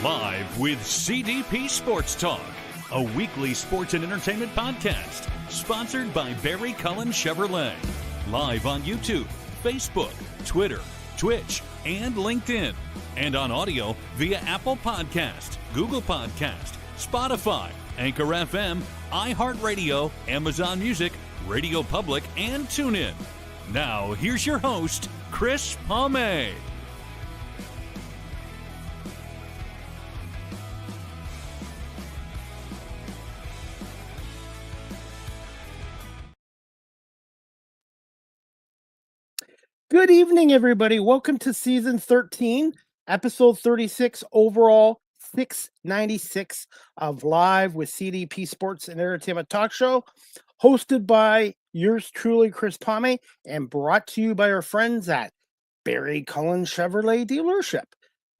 Live with CDP Sports Talk, a weekly sports and entertainment podcast sponsored by Barry Cullen Chevrolet. Live on YouTube, Facebook, Twitter, Twitch, and LinkedIn. And on audio via Apple Podcast, Google Podcast, Spotify, Anchor FM, iHeartRadio, Amazon Music, Radio Public, and TuneIn. Now, here's your host, Chris Palme. Good evening, everybody. Welcome to season 13, episode 36, overall 696 of Live with CDP Sports and Entertainment Talk Show, hosted by yours truly, Chris Palme, and brought to you by our friends at Barry Cullen Chevrolet Dealership,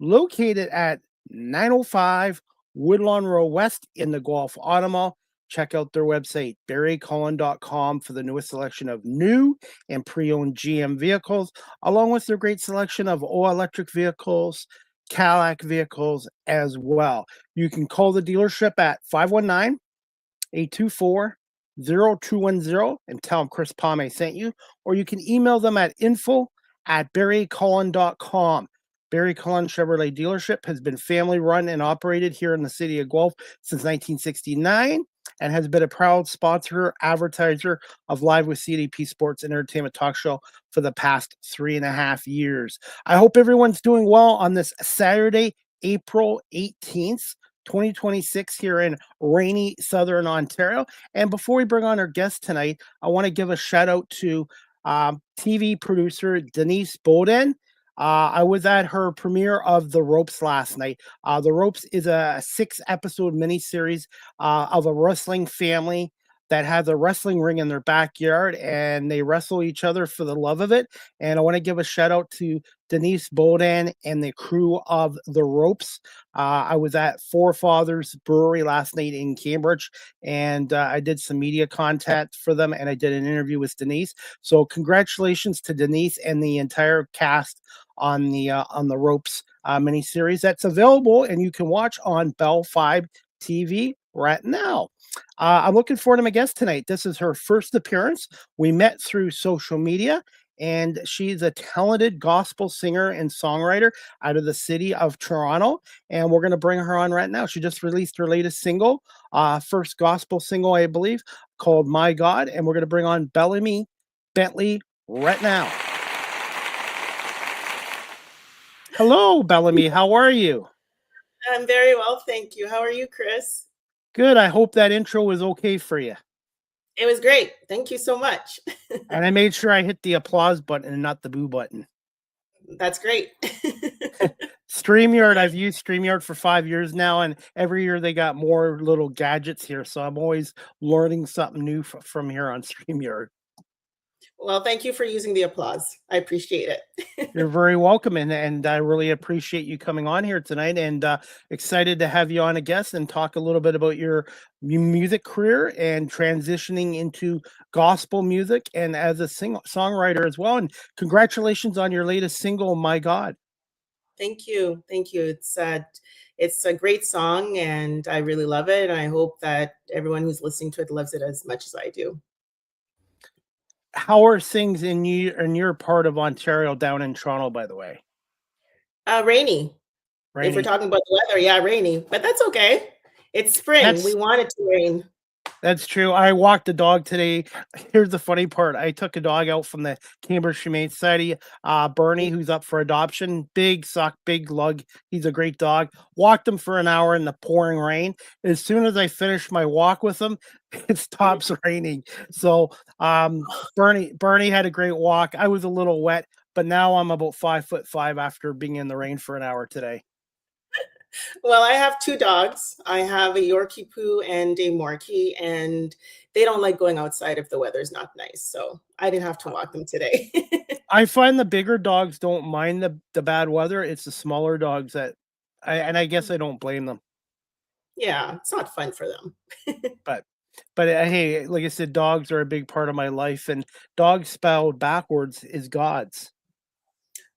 located at 905 Woodlawn Row West in the Gulf Auto Mall. Check out their website, barrycullen.com, for the newest selection of new and pre-owned GM vehicles, along with their great selection of all-electric vehicles, Cadillac vehicles as well. You can call the dealership at 519-824-0210 and tell them Chris Palme sent you, or you can email them at info@barrycullen.com. Barry Cullen Chevrolet Dealership has been family-run and operated here in the city of Guelph since 1969 and has been a proud sponsor, advertiser of Live with CDP Sports and Entertainment Talk Show for the past 3.5 years. I hope everyone's doing well on this Saturday, April 18th, 2026 here in rainy Southern Ontario. And before we bring on our guest tonight, I want to give a shout out to TV producer Denise Bowden. I was at her premiere of The Ropes last night. The Ropes is a 6-episode miniseries of a wrestling family that has a wrestling ring in their backyard, and they wrestle each other for the love of it. And I want to give a shout out to Denise Bowden and the crew of The Ropes. I was at Forefathers Brewery last night in Cambridge, and I did some media content for them, and I did an interview with Denise. So congratulations to Denise and the entire cast on the Ropes miniseries that's available and you can watch on Bell 5 TV right now. I'm looking forward to my guest tonight. This is her first appearance. We met through social media, and she's a talented gospel singer and songwriter out of the city of Toronto, and we're going to bring her on right now. She just released her latest single, first gospel single, I believe, called My God, and we're going to bring on Bellamy Bentley right now. Hello, Bellamy. How are you? I'm very well, thank you. How are you, Chris? Good. I hope that intro was okay for you. It was great. Thank you so much. And I made sure I hit the applause button and not the boo button. That's great. StreamYard, I've used StreamYard for 5 years now, and every year they got more little gadgets here. So I'm always learning something new from here on StreamYard. Well, thank you for using the applause. I appreciate it. You're very welcome, and I really appreciate you coming on here tonight, and excited to have you on a guest and talk a little bit about your music career and transitioning into gospel music and as a songwriter as well. And congratulations on your latest single, My God. Thank you. Thank you. It's a great song, and I really love it. And I hope that everyone who's listening to it loves it as much as I do. How are things in your part of Ontario down in Toronto, by the way? Rainy. If we're talking about the weather, yeah, rainy. But that's okay. It's spring. We want it to rain. That's true. I walked the dog today. Here's the funny part. I took a dog out from the Cambridge Humane Society, Bernie, who's up for adoption. Big suck, big lug. He's a great dog. Walked him for an hour in the pouring rain. As soon as I finished my walk with him, it stops raining. So Bernie had a great walk. I was a little wet, but now I'm about 5'5" after being in the rain for an hour today. Well, I have 2 dogs. I have a Yorkie Poo and a Morkie, and they don't like going outside if the weather's not nice. So I didn't have to walk them today. I find the bigger dogs don't mind the bad weather. It's the smaller dogs that, I guess I don't blame them. Yeah, it's not fun for them. But hey, like I said, dogs are a big part of my life, and dogs spelled backwards is God's.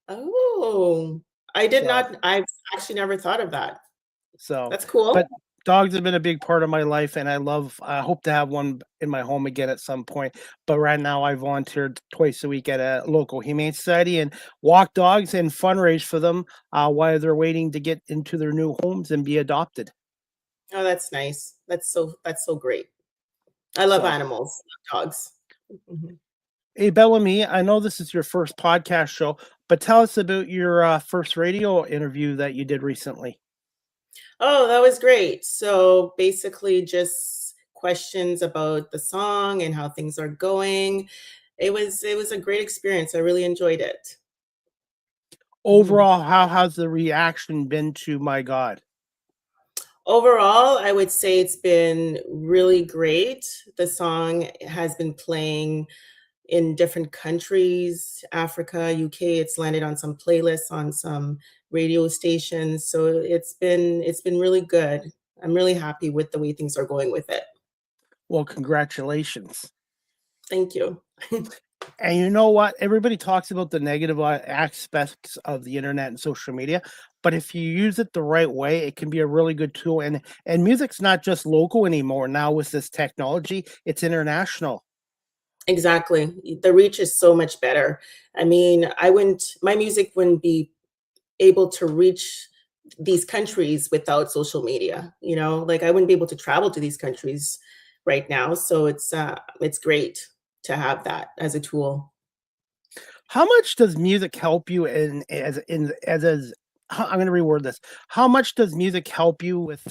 Oh, I did So, not. I've actually never thought of that. so, That's cool. but dogs have been a big part of my life, and I hope to have one in my home again at some point. But right now, I volunteered twice a week at a local humane society and walk dogs and fundraise for them while they're waiting to get into their new homes and be adopted. Oh, that's nice. That's so great. I love So, animals, I love dogs. Mhm. hey, Bellamy, I know this is your first podcast show, but tell us about your first radio interview that you did recently. Oh, that was great. So basically, just questions about the song and how things are going. It was a great experience. I really enjoyed it. Mhm. Overall, how has the reaction been to My God? Overall, I would say it's been really great. The song has been playing in different countries, Africa, UK. It's landed on some playlists on some radio stations. So it's been really good. I'm really happy with the way things are going with it. Well, congratulations. Thank you. And you know what? Everybody talks about the negative aspects of the internet and social media, but if you use it the right way, it can be a really good tool. And music's not just local anymore. Now with this technology, it's international. Exactly. The reach is so much better. I mean, my music wouldn't be able to reach these countries without social media, like I wouldn't be able to travel to these countries right now. So it's great to have that as a tool. How much does music help you I'm going to reword this. How much does music help you with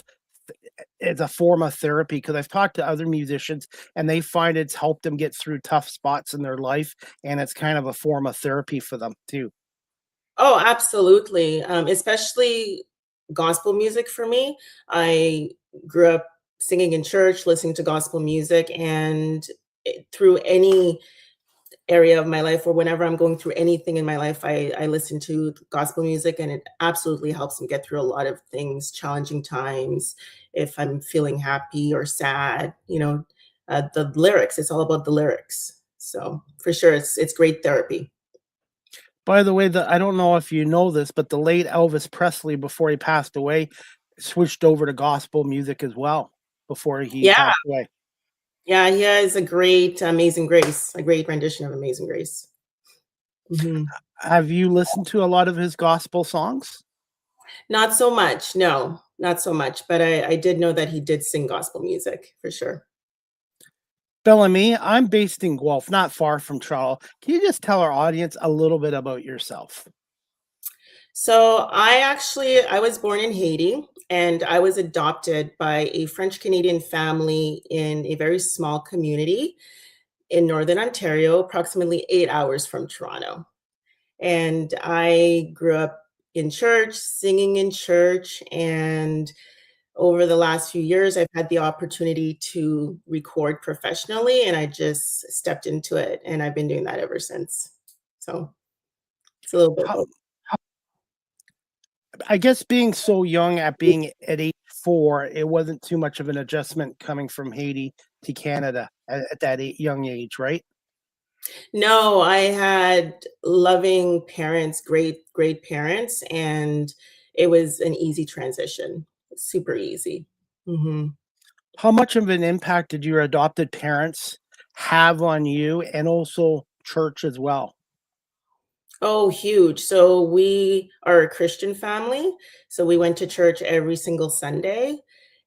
as a form of therapy? Because I've talked to other musicians and they find it's helped them get through tough spots in their life, and it's kind of a form of therapy for them too. Oh, absolutely. Especially gospel music for me. I grew up singing in church, listening to gospel music, and through any area of my life or whenever I'm going through anything in my life, I listen to gospel music, and it absolutely helps me get through a lot of things, challenging times. If I'm feeling happy or sad, the lyrics, it's all about the lyrics. So for sure, it's great therapy. By the way, I don't know if you know this, but the late Elvis Presley, before he passed away, switched over to gospel music as well before he Yeah, passed away. yeah, he has a great Amazing Grace, a great rendition of Amazing Grace. Mhm. Have you listened to a lot of his gospel songs? Not so much, no, not so much, but I did know that he did sing gospel music for sure. Bellamy, I'm based in Guelph, not far from Toronto. Can you just tell our audience a little bit about yourself? So I was born in Haiti, and I was adopted by a French Canadian family in a very small community in Northern Ontario, approximately 8 hours from Toronto. And I grew up in church, singing in church, and over the last few years, I've had the opportunity to record professionally, and I just stepped into it, and I've been doing that ever since. So it's a little bit of How, both. I guess being so young being at age 4, it wasn't too much of an adjustment coming from Haiti to Canada at that young age, right? No, I had loving parents, great, great parents, and it was an easy transition, super easy. Mhm. How much of an impact did your adopted parents have on you and also church as well? Oh, huge. So we are a Christian family. So we went to church every single Sunday,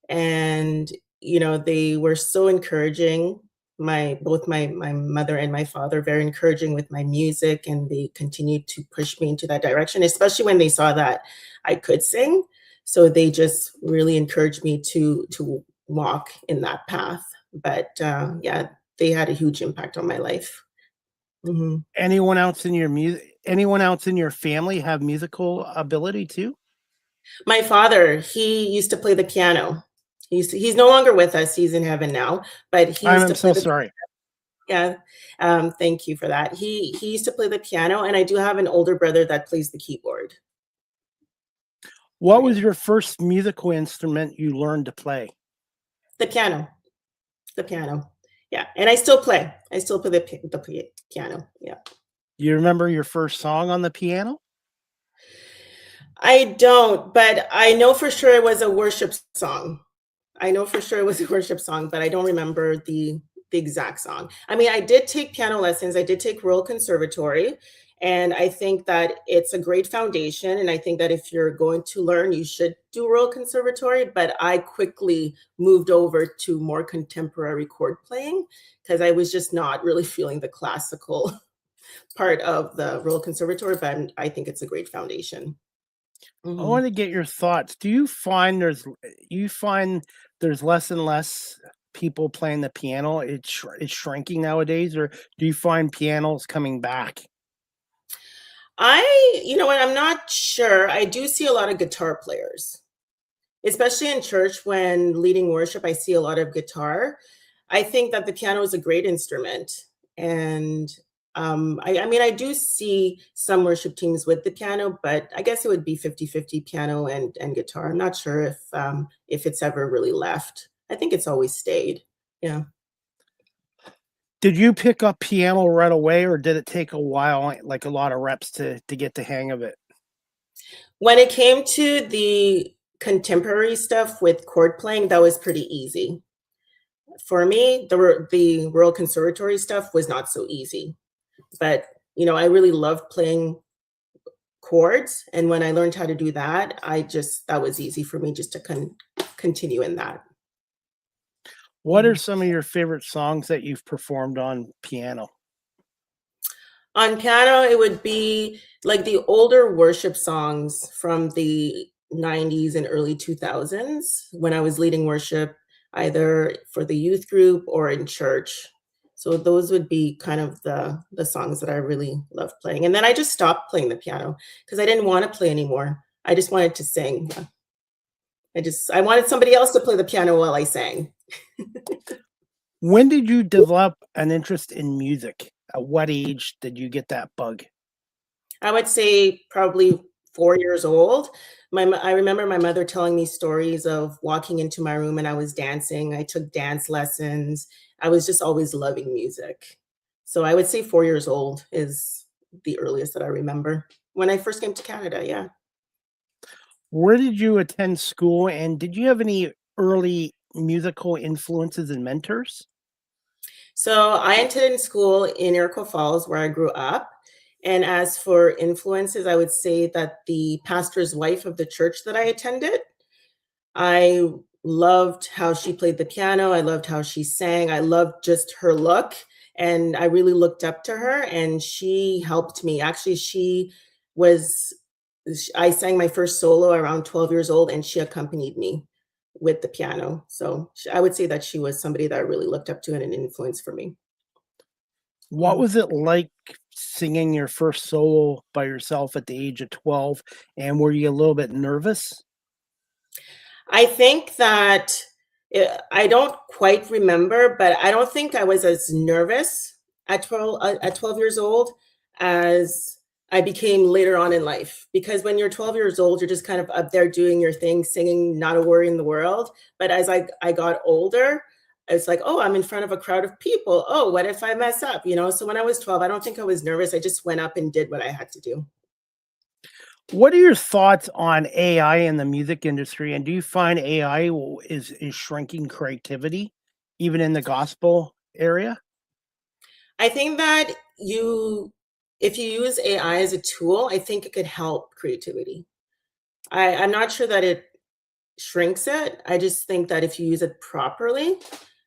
and they were so encouraging. My mother and my father very encouraging with my music, and they continued to push me into that direction, especially when they saw that I could sing. So they just really encouraged me to walk in that path. But yeah, they had a huge impact on my life. Mhm. Anyone else in your family have musical ability too? My father, he used to play the piano. He's no longer with us, he's in heaven now, but he used I'm to play so the sorry. yeah, thank you for that. He used to play the piano, and I do have an older brother that plays the keyboard. What Yeah. was your first musical instrument you learned to play? The piano, the piano. Yeah, and I still play. I still play piano, yeah. You remember your first song on the piano? I don't, but I know for sure it was a worship song. I know for sure it was a worship song, but I don't remember the exact song. I mean, I did take piano lessons. I did take Royal Conservatory, and I think that it's a great foundation. And I think that if you're going to learn, you should do Royal Conservatory. But I quickly moved over to more contemporary chord playing because I was just not really feeling the classical part of the Royal Conservatory. But I think it's a great foundation. I Mhm. want to get your thoughts. Do you find there's less and less people playing the piano? It's shrinking nowadays, or do you find pianos coming back? You know what, I'm not sure. I do see a lot of guitar players, especially in church when leading worship. I see a lot of guitar. I think that the piano is a great instrument. And I mean, I do see some worship teams with the piano, but I guess it would be 50-50 piano and guitar. I'm not sure if it's ever really left. I think it's always stayed. Yeah. Did you pick up piano right away, or did it take a while, like a lot of reps to get the hang of it? When it came to the contemporary stuff with chord playing, that was pretty easy. For me, the Royal Conservatory stuff was not so easy. But, I really loved playing chords, and when I learned how to do that, that was easy for me just to continue in that. What are Mhm. some of your favorite songs that you've performed on piano? On piano, it would be like the older worship songs from the 90s and early 2000s when I was leading worship, either for the youth group or in church. So those would be kind of the songs that I really love playing. And then I just stopped playing the piano because I didn't want to play anymore. I just wanted to sing. I wanted somebody else to play the piano while I sang. When did you develop an interest in music? At what age did you get that bug? I would say probably 4 years old. I remember my mother telling me stories of walking into my room and I was dancing. I took dance lessons. I was just always loving music. So I would say 4 years old is the earliest that I remember. When I first came to Canada, yeah. Where did you attend school, and did you have any early musical influences and mentors? So I attended school in Iroquois Falls where I grew up. And as for influences, I would say that the pastor's wife of the church that I attended, I loved how she played the piano. I loved how she sang. I loved just her look. And I really looked up to her, and she helped me. Actually, was, I sang my first solo around 12 years old, and she accompanied me with the piano. So I would say that she was somebody that I really looked up to and an influence for me. What Mhm. was it like singing your first solo by yourself at the age of 12, and were you a little bit nervous? I think that I don't quite remember, but I don't think I was as nervous at 12 years old as I became later on in life. Because when you're 12 years old, you're just kind of up there doing your thing, singing, not a worry in the world. But as I got older, it's like, oh, I'm in front of a crowd of people. Oh, what if I mess up? So when I was 12, I don't think I was nervous. I just went up and did what I had to do. What are your thoughts on AI in the music industry, and do you find AI is shrinking creativity, even in the gospel area? I think that if you use AI as a tool, I think it could help creativity. I'm not sure that it shrinks it. I just think that if you use it properly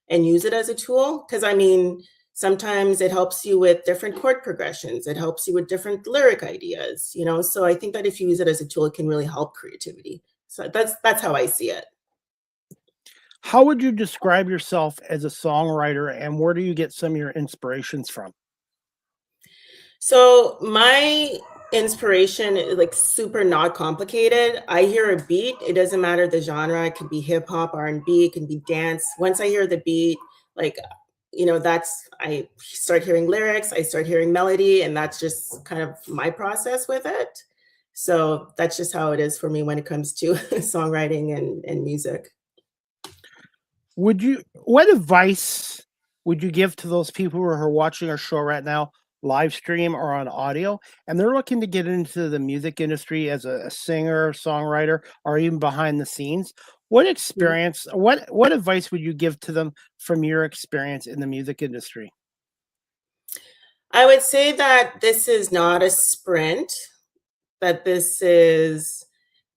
and use it as a tool, because I mean, sometimes it helps you with different chord progressions, it helps you with different lyric ideas. So I think that if you use it as a tool, it can really help creativity. So that's how I see it. How would you describe yourself as a songwriter, and where do you get some of your inspirations from? So my inspiration is like super not complicated. I hear a beat, it doesn't matter the genre. It could be hip hop, R&B, it can be dance. Once I hear the beat, like that's I start hearing lyrics, I start hearing melody, and that's just kind of my process with it. So that's just how it is for me when it comes to songwriting and music. What advice would you give to those people who are watching our show right now, live stream or on audio, and they're looking to get into the music industry as a singer, songwriter, or even behind the scenes. What Mhm. experience, what advice would you give to them from your experience in the music industry? I would say that this is not a sprint, that this is,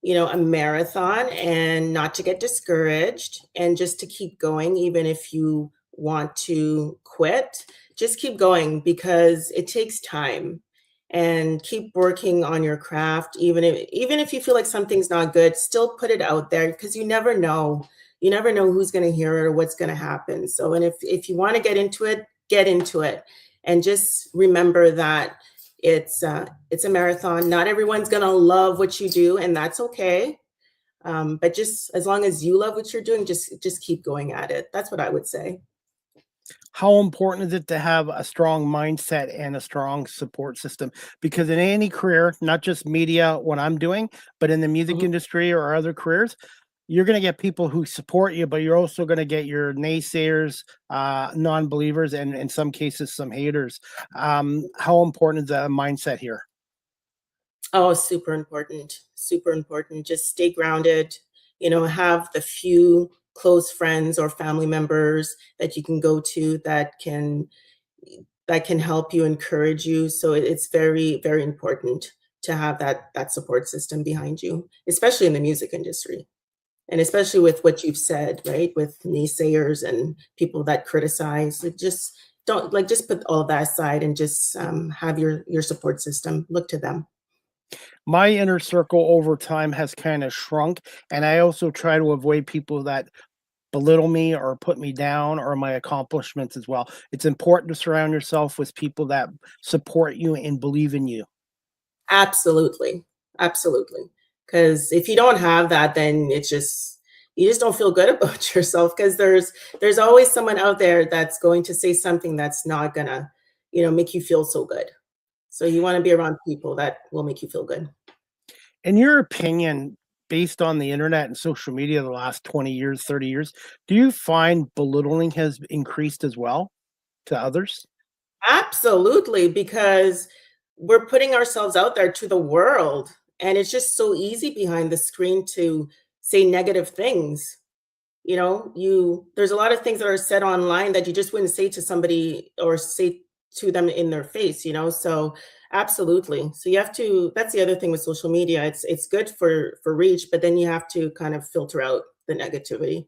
a marathon, and not to get discouraged and just to keep going even if you want to quit. Just keep going because it takes time, and keep working on your craft even if you feel like something's not good, still put it out there because you never know. You never know who's going to hear it or what's going to happen. So and if you want to get into it, get into it, and just remember that it's a marathon. Not everyone's gonna love what you do, and that's okay. But just as long as you love what you're doing, just keep going at it. That's what I would say. How important is it to have a strong mindset and a strong support system? Because in any career, not just media, what I'm doing, but in the music Mhm. industry or other careers, you're going to get people who support you, but you're also going to get your naysayers, non-believers, and in some cases, some haters. How important is that mindset here? Oh, super important. Super important. Just stay grounded. Have the few close friends or family members that you can go to that can help you, encourage you. So it's very, very important to have that support system behind you, especially in the music industry. And especially with what you've said, right? With naysayers and people that criticize, like just put all that aside and just have your support system. Look to them. My inner circle over time has kind of shrunk, and I also try to avoid people that belittle me or put me down or my accomplishments as well. It's important to surround yourself with people that support you and believe in you. Absolutely, absolutely. Because if you don't have that, then you just don't feel good about yourself. Because there's always someone out there that's going to say something that's not gonna, make you feel so good. So you want to be around people that will make you feel good. In your opinion, based on the internet and social media the last 20 years, 30 years, do you find belittling has increased as well to others? Absolutely, because we're putting ourselves out there to the world, and it's just so easy behind the screen to say negative things. There's a lot of things that are said online that you just wouldn't say to somebody or say to them in their face, so absolutely. So you have to that's the other thing with social media. It's good for reach, but then you have to kind of filter out the negativity.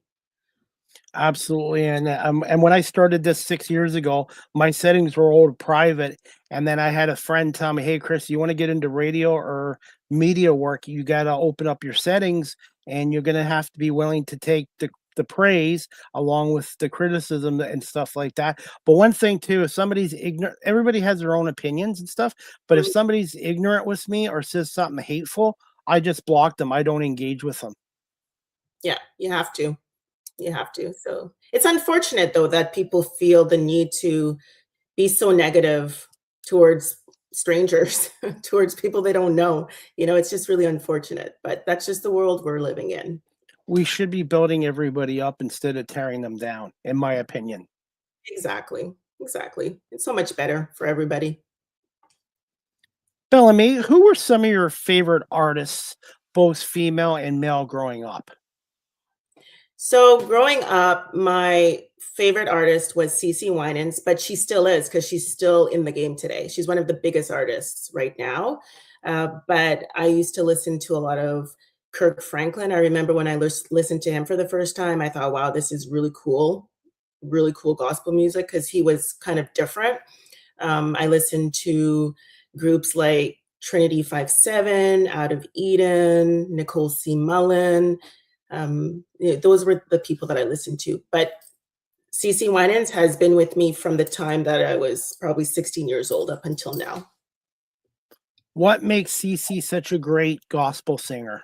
Absolutely, and when I started this 6 years ago, my settings were all private, and then I had a friend tell me, "Hey, Chris, you wanna get into radio or media work, you gotta open up your settings, and you're gonna have to be willing to take the praise along with the criticism and stuff like that." But one thing too, if somebody's ignorant, everybody has their own opinions and stuff, but if Mhm. somebody's ignorant with me or says something hateful, I just block them, I don't engage with them. Yeah, you have to. You have to. So it's unfortunate though that people feel the need to be so negative towards strangers, towards people they don't know. It's just really unfortunate, but that's just the world we're living in. We should be building everybody up instead of tearing them down, in my opinion. Exactly. Exactly. It's so much better for everybody. Bellamy, who were some of your favorite artists, both female and male, growing up? So growing up, my favorite artist was CC Winans, but she still is because she's still in the game today. She's one of the biggest artists right now. But I used to listen to a lot of Kirk Franklin. I remember when I listened to him for the first time, I thought, wow, this is really cool gospel music because he was kind of different. I listened to groups like Trinity 5-7, Out of Eden, Nicole C. Mullen. Those were the people that I listened to. But CC Winans has been with me from the time that I was probably 16 years old up until now. What makes CC such a great gospel singer?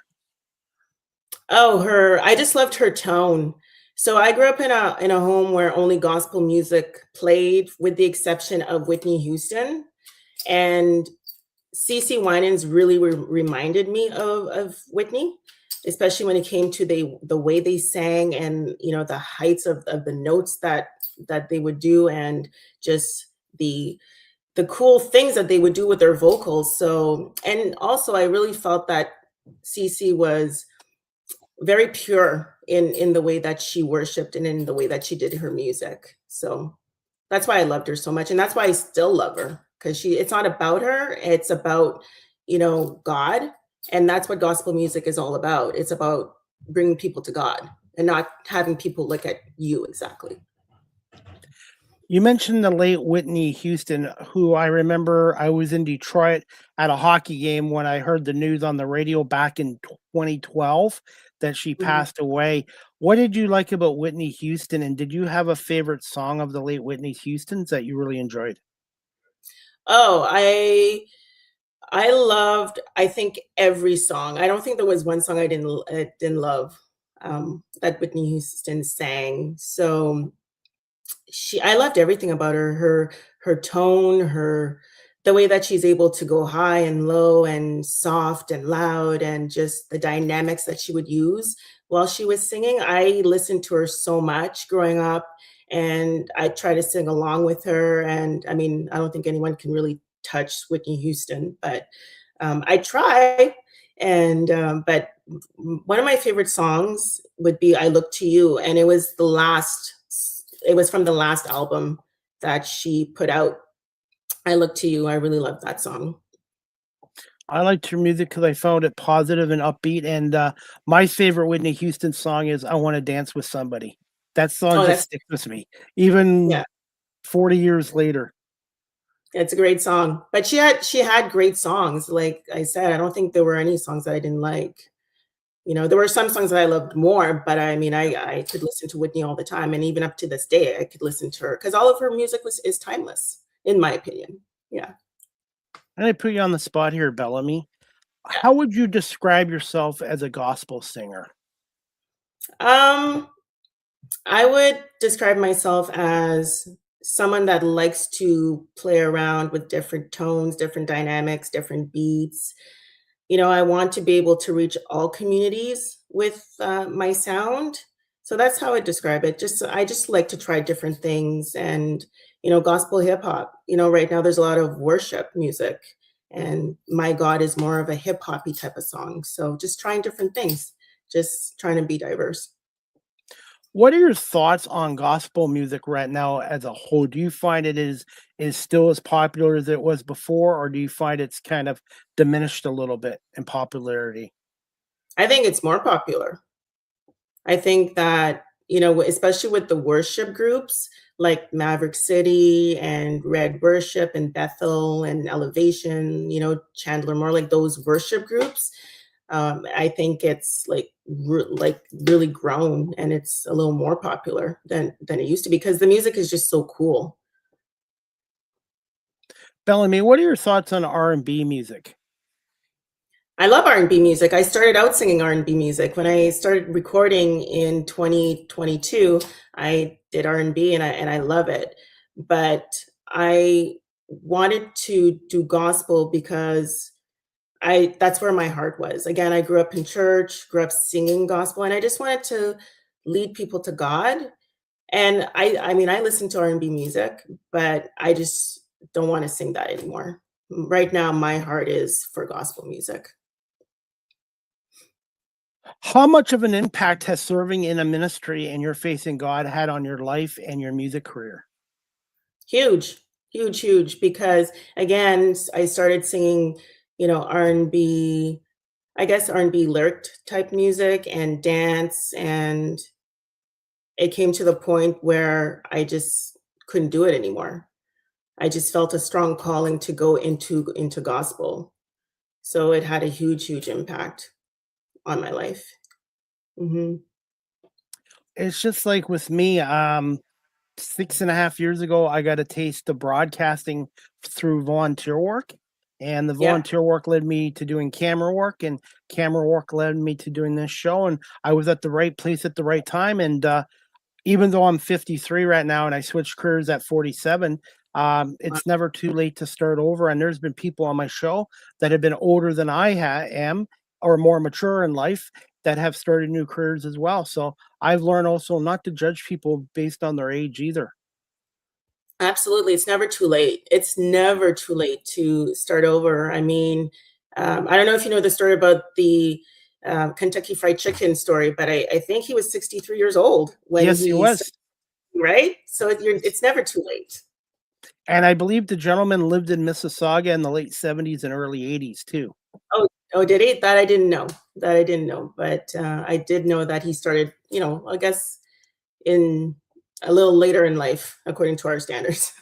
Oh, I just loved her tone. So I grew up in a home where only gospel music played, with the exception of Whitney Houston. And CC Winans really reminded me of Whitney, especially when it came to the way they sang, and the heights of the notes that they would do, and just the the cool things that they would do with their vocals. So, and also I really felt that Cece was very pure in the way that she worshiped and in the way that she did her music. So that's why I loved her so much, and that's why I still love her, because it's not about her, it's about, God, and that's what gospel music is all about. It's about bringing people to God and not having people look at you exactly. You mentioned the late Whitney Houston, who I remember I was in Detroit at a hockey game when I heard the news on the radio back in 2012 that she Mhm. passed away. What did you like about Whitney Houston, and did you have a favorite song of the late Whitney Houston's that you really enjoyed? Oh, I loved, I think, every song. I don't think there was one song I didn't love, that Whitney Houston sang. So I loved everything about her. Her tone, the way that she's able to go high and low and soft and loud, and just the dynamics that she would use while she was singing. I listened to her so much growing up, and I try to sing along with her. And I mean, I don't think anyone can really touch Whitney Houston, but I try. And but one of my favorite songs would be "I Look to You," and it was from the last album that she put out. "I Look to You." I really love that song. I liked her music because I found it positive and upbeat, and, my favorite Whitney Houston song is "I Wanna Dance with Somebody." That song Oh, just that's sticks with me, yeah, even 40 years later. it's a great song. But she had great songs. Like I said, I don't think there were any songs that I didn't like. There were some songs that I loved more, but I mean, I could listen to Whitney all the time, and even up to this day, I could listen to her because all of her music is timeless, in my opinion. Yeah. I'm gonna put you on the spot here, Bellamy. Yeah. How would you describe yourself as a gospel singer? Um, I would describe myself as someone that likes to play around with different tones, different dynamics, different beats. I want to be able to reach all communities with my sound. So that's how I describe it. I just like to try different things, and gospel hip hop. Right now there's a lot of worship music, and my God is more of a hip hoppy type of song. So just trying different things, just trying to be diverse. What are your thoughts on gospel music right now as a whole? Do you find it is still as popular as it was before, or do you find it's kind of diminished a little bit in popularity? I think it's more popular. I think that, especially with the worship groups like Maverick City and Red Worship and Bethel and Elevation, Chandler Moore, like those worship groups, I think it's like really grown, and it's a little more popular than it used to be because the music is just so cool. Bellamy, what are your thoughts on R&B music? I love R&B music. I started out singing R&B music. When I started recording in 2022, I did R&B, and I love it. But I wanted to do gospel because I that's where my heart was. Again, I grew up in church, grew up singing gospel, and I just wanted to lead people to God. And I mean, I listen to R&B music, but I just don't want to sing that anymore. Right now, my heart is for gospel music. How much of an impact has serving in a ministry and your faith in God had on your life and your music career? Huge, huge, huge, because again, I started singing, R&B, I guess R&B lyric type music and dance, and it came to the point where I just couldn't do it anymore. I just felt a strong calling to go into gospel. So it had a huge, huge impact on my life. Mhm. It's just like with me, 6.5 years ago, I got a taste of broadcasting through volunteer work, and the Yep. volunteer work led me to doing camera work, and camera work led me to doing this show, and I was at the right place at the right time, and, even though I'm 53 right now and I switched careers at 47, it's never too late to start over. And there's been people on my show that have been older than am or more mature in life that have started new careers as well. So I've learned also not to judge people based on their age either. Absolutely, it's never too late. It's never too late to start over. I mean, I don't know if you know the story about the Kentucky Fried Chicken story, but I think he was 63 years old when Yes, he he, was. right? So it's never too late. And I believe the gentleman lived in Mississauga in the late 70s and early 80s too. Oh, oh, did he? That I didn't know. That I didn't know, but I did know that he started, I guess in a little later in life, according to our standards.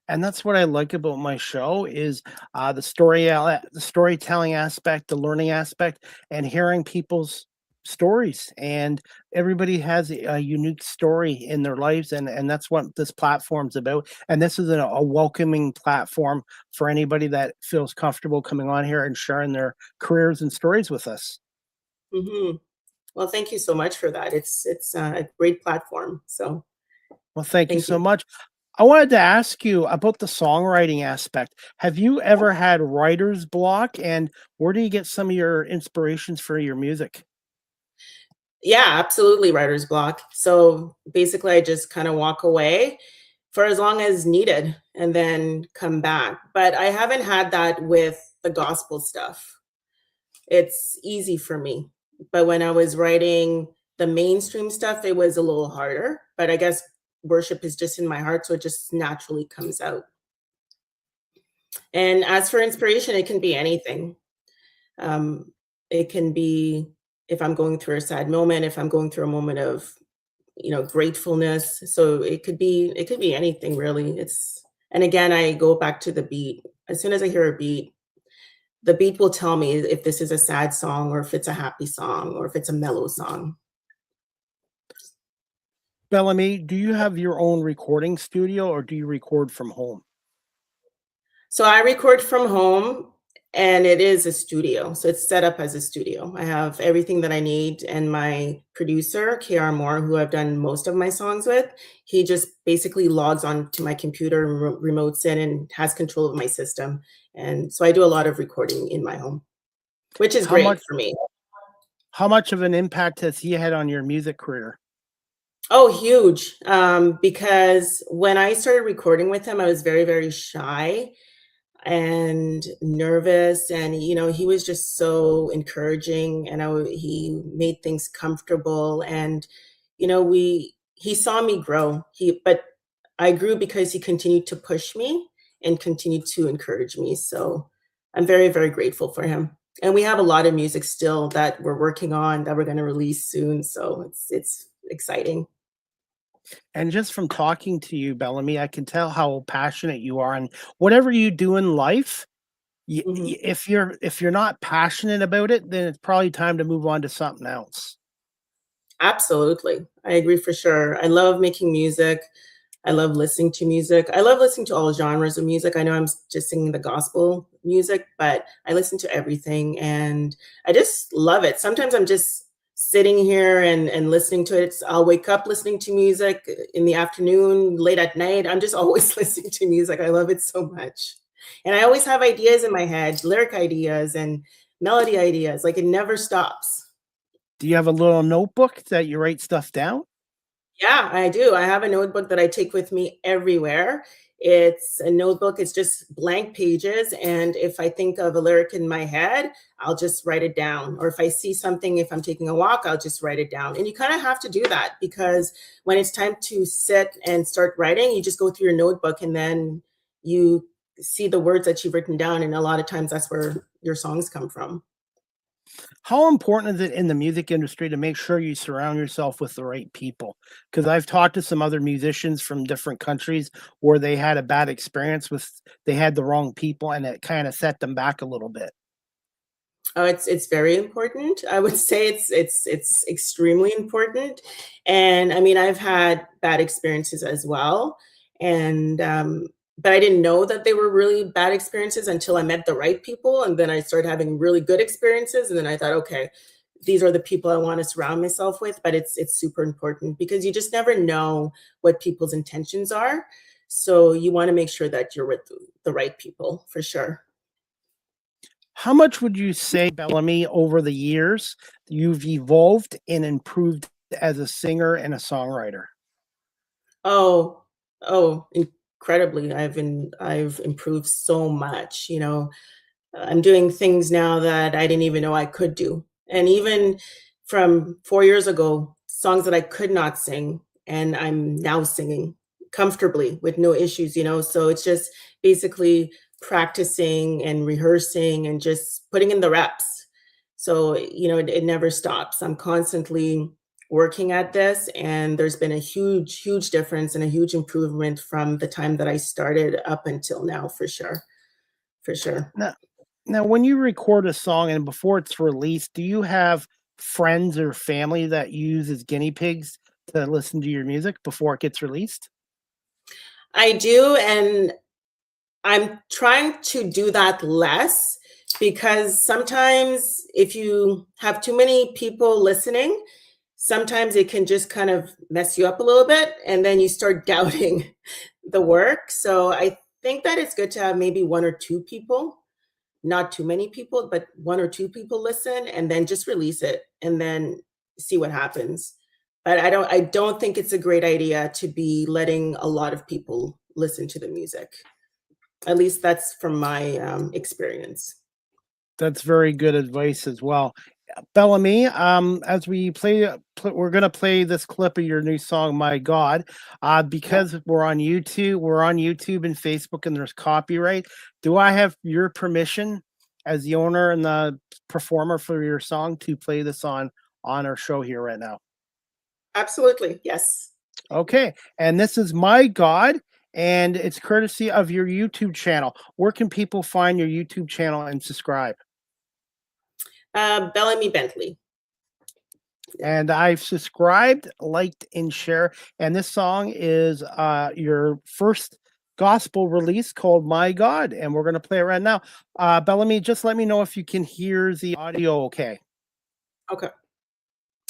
And that's what I like about my show is the storytelling aspect, the learning aspect, and hearing people's stories. And everybody has a unique story in their lives, and that's what this platform's about. And this is a welcoming platform for anybody that feels comfortable coming on here and sharing their careers and stories with us. Hmm. Well, thank you so much for that. It's a great platform. So Well, thank you thank so you. much. I wanted to ask you about the songwriting aspect. Have you ever had writer's block, and where do you get some of your inspirations for your music? Yeah, absolutely, writer's block. So basically, I just kind of walk away for as long as needed and then come back. But I haven't had that with the gospel stuff. It's easy for me. But when I was writing the mainstream stuff, it was a little harder. But I guess worship is just in my heart, so it just naturally comes out. And as for inspiration, it can be anything. Um, it can be if I'm going through a sad moment, if I'm going through a moment of, gratefulness. So it could be anything really. And again, I go back to the beat. As soon as I hear a beat, the beat will tell me if this is a sad song or if it's a happy song or if it's a mellow song. Bellamy, do you have your own recording studio or do you record from home? So I record from home and it is a studio. So it's set up as a studio. I have everything that I need. And my producer, KR Moore, who I've done most of my songs with, he just basically logs on to my computer and remotes in and has control of my system. And so I do a lot of recording in my home, which is How great much for me. how much of an impact has he had on your music career? Oh, huge. Because when I started recording with him, I was very, very shy and nervous, and he was just so encouraging, and he made things comfortable, and we he saw me grow. But I grew because he continued to push me and continued to encourage me. So I'm very, very grateful for him. And we have a lot of music still that we're working on that we're going to release soon. So it's exciting. And just from talking to you, Bellamy, I can tell how passionate you are, and whatever you do in life, Mhm. if you're not passionate about it, then it's probably time to move on to something else. Absolutely. I agree for sure. I love making music. I love listening to music. I love listening to all genres of music. I know just singing the gospel music, but I listen to everything and I just love it. Sometimes I'm just sitting here and listening to it. I'll wake up listening to music in the afternoon, late at night. I'm just always listening to music. I love it so much. And I always have ideas in my head, lyric ideas and melody ideas. Like it never stops. Do you have a little notebook that you write stuff down? Yeah, I do. I have a notebook that I take with me everywhere. It's a notebook, it's just blank pages. And if I think of a lyric in my head, I'll just write it down. Or if I see something, if I'm taking a walk, I'll just write it down. And you kind of have to do that because when it's time to sit and start writing, you just go through your notebook and then you see the words that you've written down. And a lot of times that's where your songs come from. How important is it in the music industry to make sure you surround yourself with the right people? Because I've talked to some other musicians from different countries where they had a bad experience with they had the wrong people and it kind of set them back a little bit. Oh, it's very important. I would say it's extremely important. And I mean, I've had bad experiences as well. And but I didn't know that they were really bad experiences until I met the right people. And then I started having really good experiences. And then I thought, okay, these are the people I want to surround myself with. But it's super important because you just never know what people's intentions are. So you want to make sure that you're with the right people for sure. How much would you say, Bellamy, over the years you've evolved and improved as a singer and a songwriter? Oh, oh, incredibly. I've improved so much. I'm doing things now that I didn't even know I could do. And even from 4 years ago, songs that I could not sing, and I'm now singing comfortably with no issues. So it's just basically practicing and rehearsing and just putting in the reps. So, it never stops. I'm constantly working at this, and there's been a huge, huge difference and a huge improvement from the time that I started up until now, for sure. For sure. Now, when you record a song and before it's released, do you have friends or family that use as guinea pigs to listen to your music before it gets released? I do, and I'm trying to do that less, because sometimes if you have too many people listening, sometimes it can just kind of mess you up a little bit, and then you start doubting the work. So I think that it's good to have maybe one or two people, not too many people, but one or two people listen, and then just release it and then see what happens. But I don't think it's a great idea to be letting a lot of people listen to the music. At least that's from my experience. That's very good advice as well. Bellamy, as we we're going to play this clip of your new song, My God, because we're on YouTube and Facebook, and there's copyright. Do I have your permission as the owner and the performer for your song to play this on our show here right now? Absolutely. Yes. Okay. And this is My God, and it's courtesy of your YouTube channel. Where can people find your YouTube channel and subscribe? Bellamy Bentley. And I've subscribed, liked, and share. And this song is your first gospel release called My God. And we're going to play it right now. Bellamy, just let me know if you can hear the audio okay. Okay.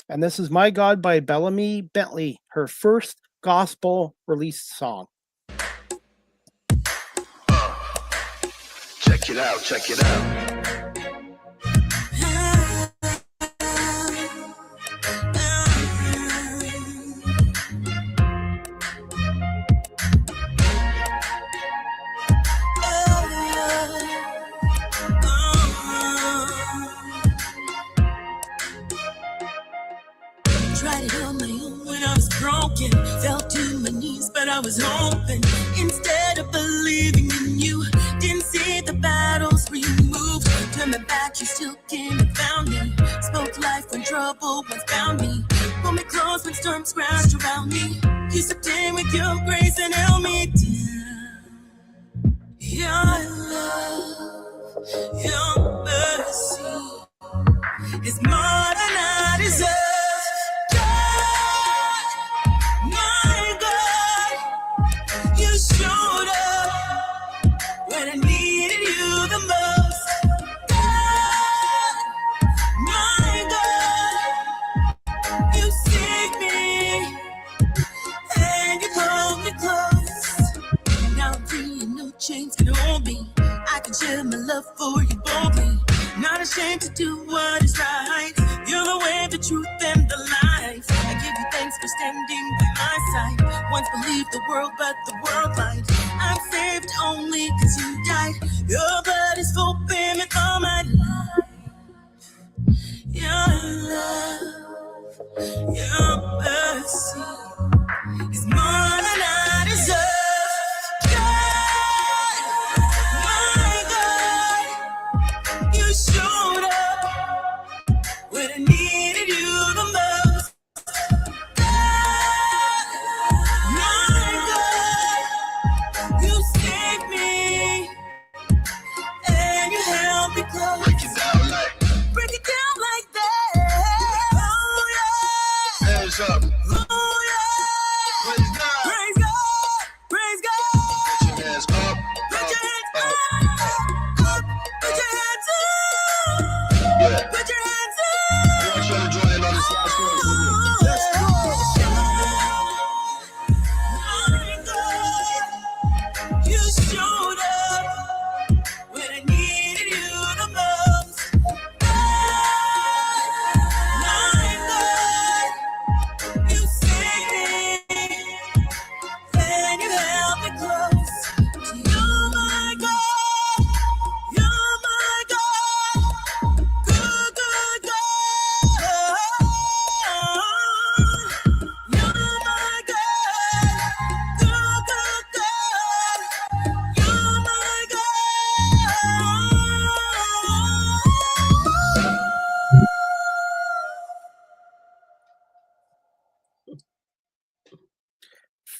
And this is My God by Bellamy Bentley, her first gospel released song. Check it out, check it out. Tried it on my own when I was broken. Fell to my knees, but I was hoping. Instead of believing in you, didn't see the battles where you moved. Turned my back, you still came and found me. Spoke life when trouble once found me. Pulled me close when storms crashed around me. You stepped in with your grace and held me down. Your love, your mercy is more than I deserve. Chains can hold me. I can share my love for you boldly. Not ashamed to do what is right. You're the way, the truth, and the life. I give you thanks for standing by my side. Once believed the world, but the world lied. I'm saved only cause you died. Your blood is full payment for my life. Your love, your mercy is more than I deserve.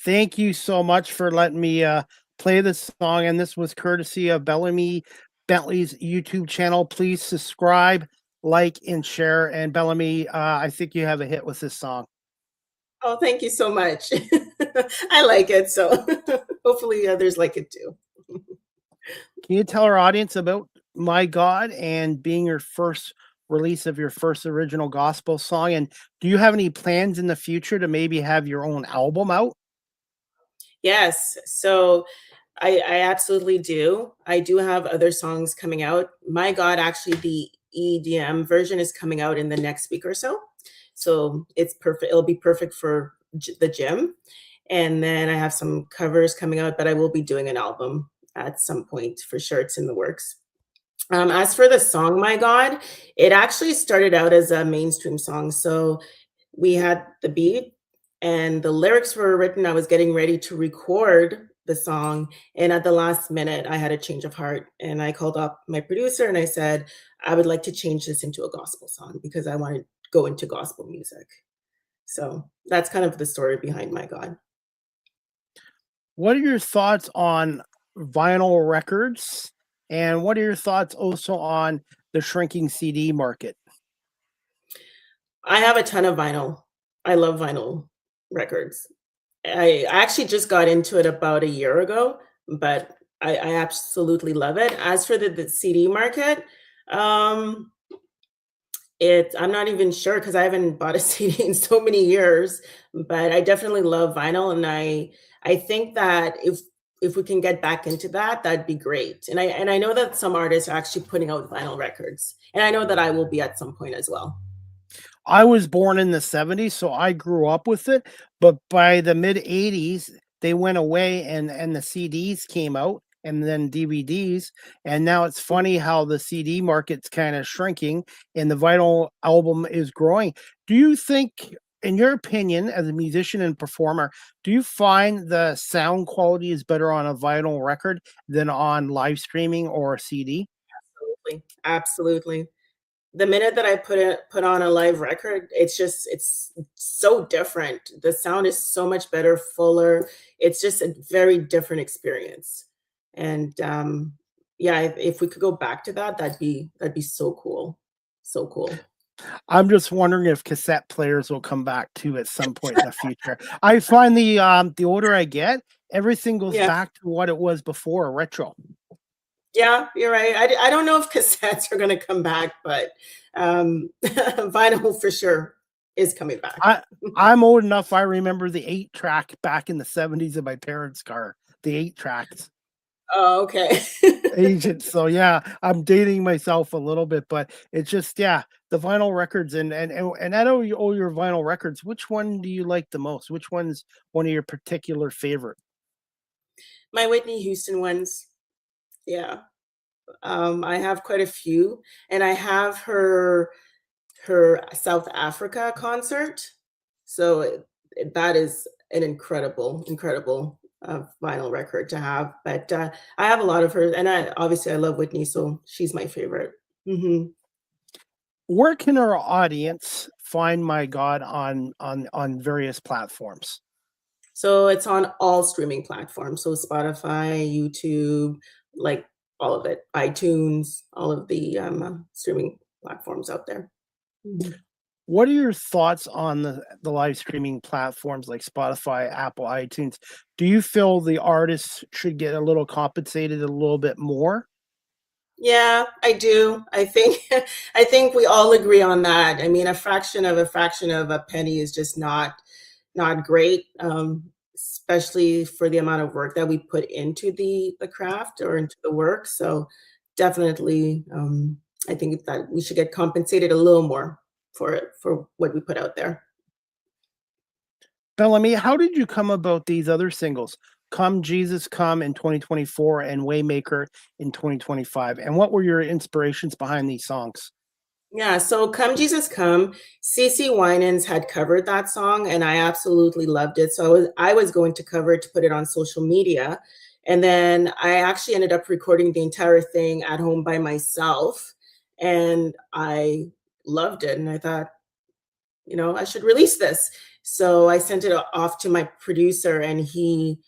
Thank you so much for letting me play this song. And this was courtesy of Bellamy Bentley's YouTube channel. Please subscribe, like, and share. And Bellamy, I think you have a hit with this song. Oh, thank you so much. I like it, so hopefully others like it too. Can you tell our audience about My God and being your first release of your first original gospel song? And do you have any plans in the future to maybe have your own album out? Yes, so I absolutely do. I do have other songs coming out. My God, actually, the EDM version is coming out in the next week or so. So it's perfect. It'll be perfect for the gym. And then I have some covers coming out, but I will be doing an album at some point for sure. It's in the works. As for the song, My God, it actually started out as a mainstream song. So we had the beat and the lyrics were written. I was getting ready to record the song. And at the last minute, I had a change of heart. And I called up my producer and I said, I would like to change this into a gospel song because I want to go into gospel music. So that's kind of the story behind My God. What are your thoughts on vinyl records? And what are your thoughts also on the shrinking CD market? I have a ton of vinyl. I love vinyl records. I actually just got into it about a year ago, but I absolutely love it. As for the CD market, um, I'm not even sure because I haven't bought a CD in so many years, but I definitely love vinyl, and I think that if we can get back into that, that'd be great. And I know that some artists are actually putting out vinyl records, and I know that I will be at some point as well. I was born in the 70s, so I grew up with it. But by the mid 80s, they went away and the CDs came out and then DVDs. And now it's funny how the CD market's kind of shrinking and the vinyl album is growing. Do you think, in your opinion, as a musician and performer, do you find the sound quality is better on a vinyl record than on live streaming or a CD? Absolutely. Absolutely. The minute that I put on a live record, it's so different. The sound is so much better, fuller. It's just a very different experience. And yeah, if we could go back to that, that'd be so cool. So cool. I'm just wondering if cassette players will come back too at some point in the future. I find the older I get, everything goes Yeah. back to what it was before, retro. Yeah, you're right. I don't know if cassettes are gonna come back, but vinyl for sure is coming back. I'm old enough. I remember the 8-track back in the 70s in my parents' car. The 8 tracks. Oh, okay. Agent. So yeah, I'm dating myself a little bit, but it's just yeah, the vinyl records and I know you all your vinyl records. Which one do you like the most? Which one's one of your particular favorite? My Whitney Houston ones. Yeah. I have quite a few, and I have her South Africa concert. So that is an incredible vinyl record to have. But I have a lot of her, and I love Whitney, so she's my favorite. Hmm. Where can our audience find My God on various platforms? So it's on all streaming platforms. So Spotify, YouTube, like all of it, iTunes, all of the streaming platforms out there. Mhm. What are your thoughts on the live streaming platforms like Spotify, Apple, iTunes? Do you feel the artists should get a little compensated a little bit more? Yeah, I do. I think I think we all agree on that. I mean, a fraction of a penny is just not great, especially for the amount of work that we put into the craft or into the work. So definitely, I think that we should get compensated a little more for what we put out there. Bellamy, how did you come about these other singles? Come Jesus Come in 2024 and Waymaker in 2025. And what were your inspirations behind these songs? Yeah, so Come Jesus Come, CC Winans had covered that song and I absolutely loved it. So I was going to cover it to put it on social media. And then I actually ended up recording the entire thing at home by myself and I loved it. And I thought, I should release this. So I sent it off to my producer, and he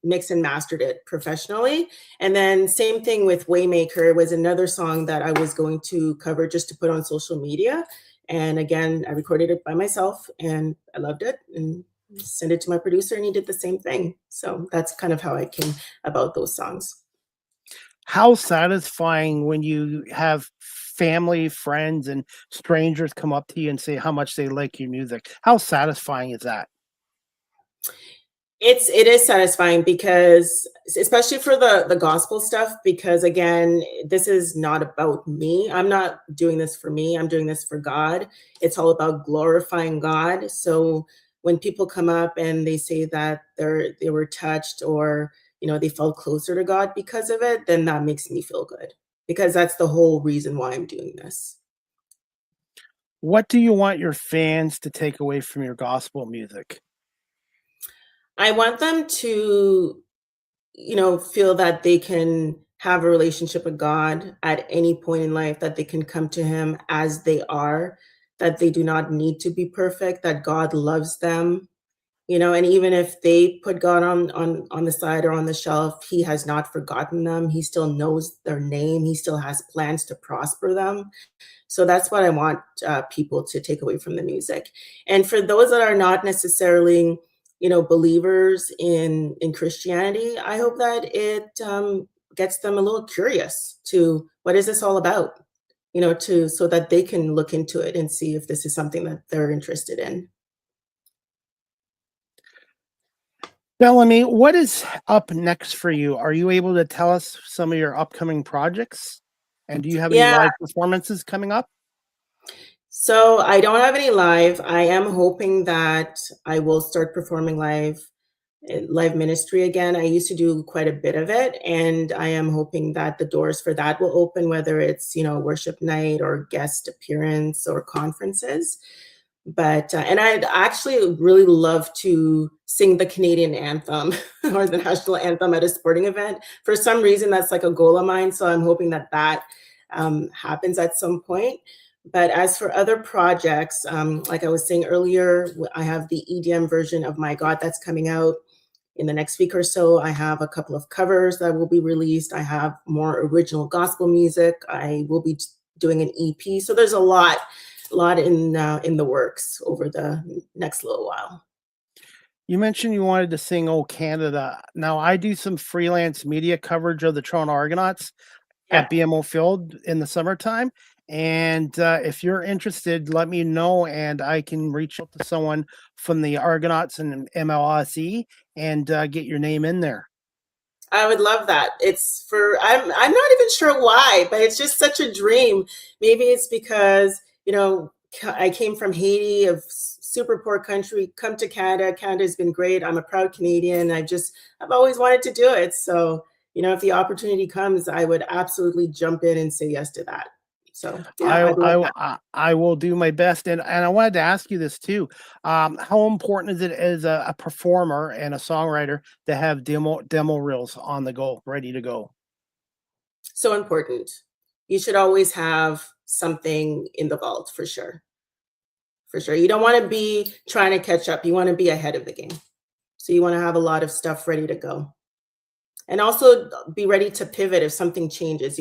mixed and mastered it professionally. And then same thing with Waymaker. It was another song that I was going to cover just to put on social media. And again, I recorded it by myself, and I loved it, and sent it to my producer, and he did the same thing. So that's kind of how I came about those songs. How satisfying when you have family, friends, and strangers come up to you and say how much they like your music. How satisfying is that? It is satisfying, because especially for the gospel stuff, because again, this is not about me. I'm not doing this for me. I'm doing this for God. It's all about glorifying God. So when people come up and they say that they were touched, or they felt closer to God because of it, then that makes me feel good, because that's the whole reason why I'm doing this. What do you want your fans to take away from your gospel music? I want them to, feel that they can have a relationship with God at any point in life, that they can come to Him as they are, that they do not need to be perfect, that God loves them, and even if they put God on the side or on the shelf, He has not forgotten them. He still knows their name. He still has plans to prosper them. So that's what I want people to take away from the music. And for those that are not necessarily, believers in Christianity, I hope that it gets them a little curious to what is this all about, so that they can look into it and see if this is something that they're interested in. Bellamy, what is up next for you? Are you able to tell us some of your upcoming projects? And do you have any Yeah. live performances coming up? So I don't have any live. I am hoping that I will start performing live ministry again. I used to do quite a bit of it, and I am hoping that the doors for that will open, whether it's, worship night or guest appearance or conferences. But and I'd actually really love to sing the Canadian anthem or the national anthem at a sporting event. For some reason, that's like a goal of mine. So I'm hoping that happens at some point. But as for other projects, like I was saying earlier, I have the EDM version of My God that's coming out in the next week or so. I have a couple of covers that will be released. I have more original gospel music. I will be doing an EP. So there's a lot in the works over the next little while. You mentioned you wanted to sing "Oh Canada." Now, I do some freelance media coverage of the Toronto Argonauts Yeah. at BMO Field in the summertime. And if you're interested, let me know, and I can reach out to someone from the Argonauts and MLSE and get your name in there. I would love that. I'm not even sure why, but it's just such a dream. Maybe it's because, I came from Haiti, a super poor country, come to Canada. Canada's been great. I'm a proud Canadian. I've always wanted to do it. So, if the opportunity comes, I would absolutely jump in and say yes to that. So yeah, I'd love that. I will do my best. And I wanted to ask you this too. How important is it as a performer and a songwriter to have demo reels on the go, ready to go? So important. You should always have something in the vault, for sure. For sure. You don't want to be trying to catch up. You want to be ahead of the game. So you want to have a lot of stuff ready to go. And also be ready to pivot if something changes.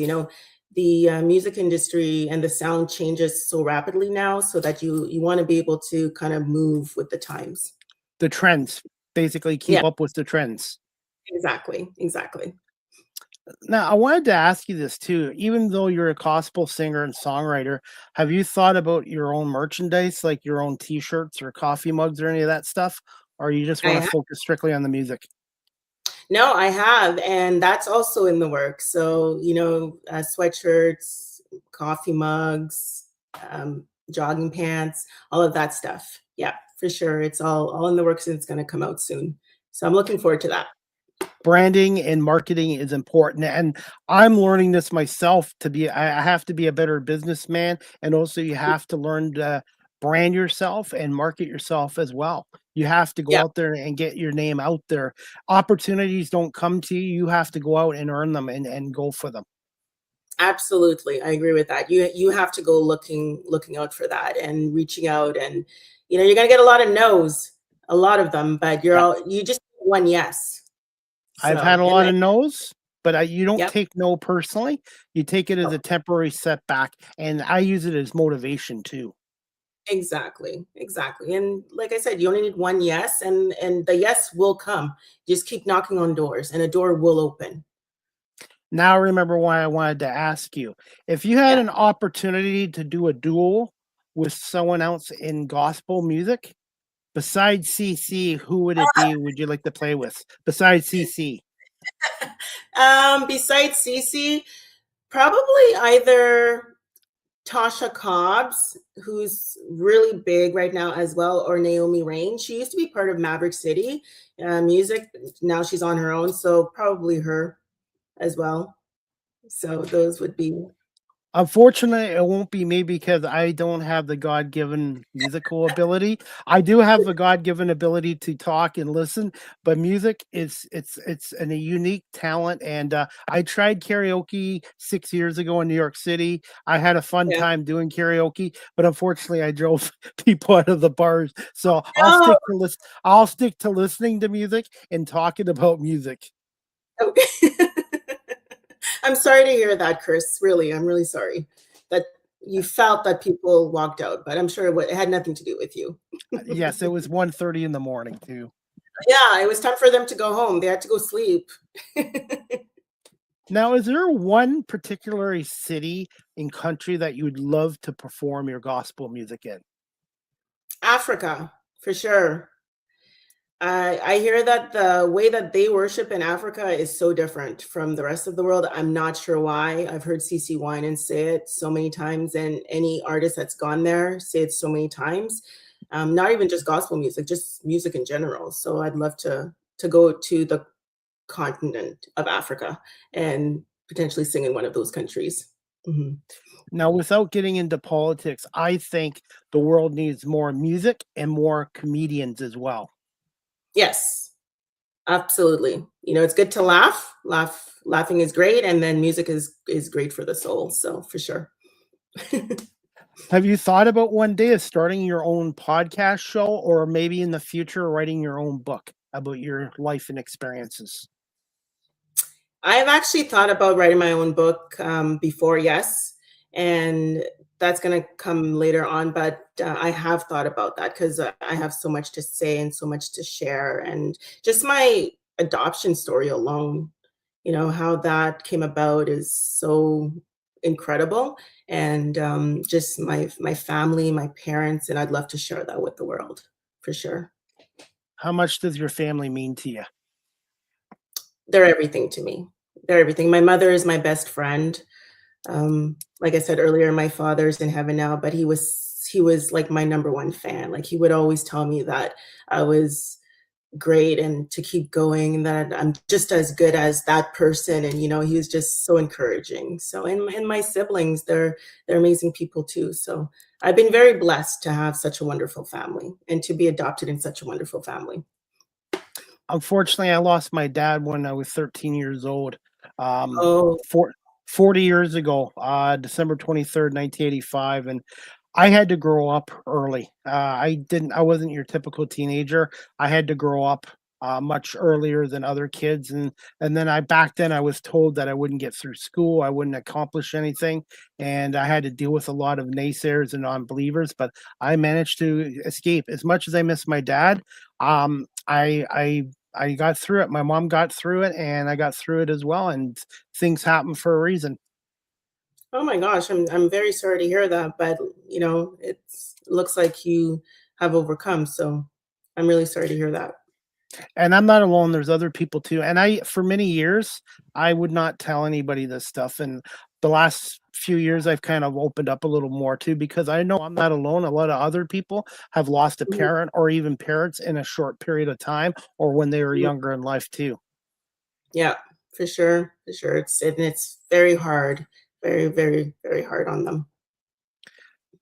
The music industry and the sound changes so rapidly now, so that you want to be able to kind of move with the times. The trends, basically keep up with the trends. Exactly. Now, I wanted to ask you this too. Even though you're a gospel singer and songwriter, have you thought about your own merchandise, like your own T-shirts or coffee mugs or any of that stuff? Or you just want to focus strictly on the music? No, I have, and that's also in the works. So, sweatshirts, coffee mugs, jogging pants, all of that stuff. Yeah, for sure. It's all in the works, and it's going to come out soon. So I'm looking forward to that. Branding and marketing is important, and I'm learning this myself. I have to be a better businessman, and also you have to learn to brand yourself and market yourself as well. You have to go out there and get your name out there. Opportunities don't come to you. You have to go out and earn them and go for them. Absolutely. I agree with that. You have to go looking out for that and reaching out, and you're gonna get a lot of no's, a lot of them, but Yeah. you just need one yes. I've had So, a and lot of no's, but you don't yep, take no personally. You take it as oh, a temporary setback, and I use it as motivation too. exactly, exactly. And like I said, you only need one yes, and the yes will come. Just keep knocking on doors and a door will open. Now I remember why I wanted to ask you. If you had Yeah. an opportunity to do a duel with someone else in gospel music, besides CC, who would it be would you like to play with? Besides CC? Besides Cece, probably either Tasha Cobbs, who's really big right now as well, or Naomi Rain. She used to be part of Maverick City music. Now she's on her own, so probably her as well. So those would be. Unfortunately, it won't be me because I don't have the God-given musical ability. I do have a God-given ability to talk and listen, but music is a unique talent. And I tried karaoke 6 years ago in New York City. I had a fun Yeah. time doing karaoke, but unfortunately, I drove people out of the bars. So No. I'll stick to listening to music and talking about music. Okay. I'm sorry to hear that, Chris. Really, I'm really sorry that you felt that people walked out, but I'm sure it had nothing to do with you. Yes, it was 1:30 in the morning too. Yeah, it was time for them to go home. They had to go sleep. Now, is there one particular city in country that you would love to perform your gospel music in? Africa, for sure. I hear that the way that they worship in Africa is so different from the rest of the world. I'm not sure why. I've heard CC Winan say it so many times, and any artist that's gone there say it so many times. Not even just gospel music, just music in general. So I'd love to go to the continent of Africa and potentially sing in one of those countries. Mhm. Now, without getting into politics, I think the world needs more music and more comedians as well. Yes, absolutely. It's good to laugh. Laughing is great, and then music is great for the soul. So for sure. Have you thought about one day of starting your own podcast show or maybe in the future writing your own book about your life and experiences? I've actually thought about writing my own book before, yes, and that's going to come later on. But I have thought about that because I have so much to say and so much to share, and just my adoption story alone. How that came about is so incredible, and just my family, my parents, and I'd love to share that with the world for sure. How much does your family mean to you? They're everything to me. They're everything. My mother is my best friend. Like I said earlier, my father's in heaven now, but he was like my number one fan. Like he would always tell me that I was great and to keep going and that I'm just as good as that person. And he was just so encouraging. So and my siblings, they're amazing people too. So I've been very blessed to have such a wonderful family and to be adopted in such a wonderful family. Unfortunately, I lost my dad when I was 13 years old. Um, Oh, for 40 years ago, December 23rd, 1985. And I had to grow up early. I wasn't your typical teenager. I had to grow up much earlier than other kids. And then back then I was told that I wouldn't get through school. I wouldn't accomplish anything. And I had to deal with a lot of naysayers and non-believers, but I managed to escape. As much as I miss my dad, I got through it. My mom got through it and I got through it as well. And things happen for a reason. oh my gosh, I'm very sorry to hear that, but it looks like you have overcome. So I'm really sorry to hear that. And I'm not alone, there's other people too, and for many years, I would not tell anybody this stuff, and the last few years, I've kind of opened up a little more too, because I know I'm not alone. A lot of other people have lost a Mhm, parent or even parents in a short period of time or when they were mhm. younger in life too. Yeah, for sure, for sure. It's very hard, very, very, very hard on them.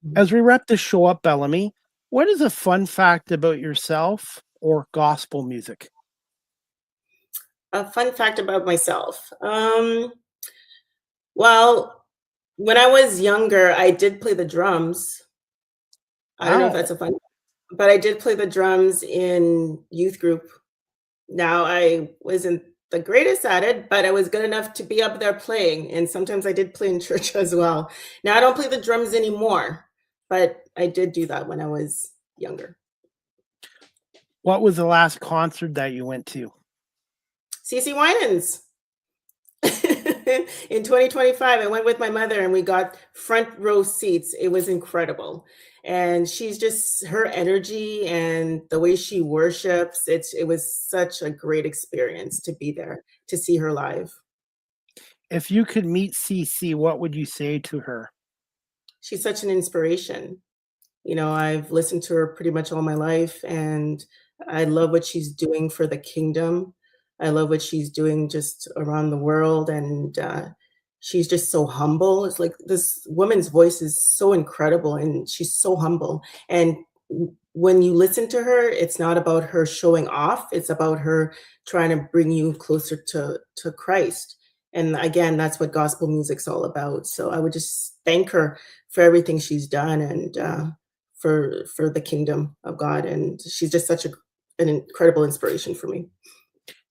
Mhm. As we wrap this show up, Bellamy, what is a fun fact about yourself or gospel music? A fun fact about myself. Well, When I was younger, I did play the drums. I don't know if Wow. that's a fun, but I did play the drums in youth group. Now I wasn't the greatest at it, but I was good enough to be up there playing, and sometimes I did play in church as well. Now I don't play the drums anymore, but I did do that when I was younger. What was the last concert that you went to? CC Winans. In 2025, I went with my mother and we got front row seats. It was incredible. And she's just her energy and the way she worships, it was such a great experience to be there, to see her live. If you could meet CC, what would you say to her? She's such an inspiration. I've listened to her pretty much all my life, and I love what she's doing for the kingdom. I love what she's doing just around the world, and she's just so humble. It's like this woman's voice is so incredible, and she's so humble. And when you listen to her, it's not about her showing off. It's about her trying to bring you closer to Christ. And again, that's what gospel music's all about. So I would just thank her for everything she's done, and for the kingdom of God. And she's just such an incredible inspiration for me.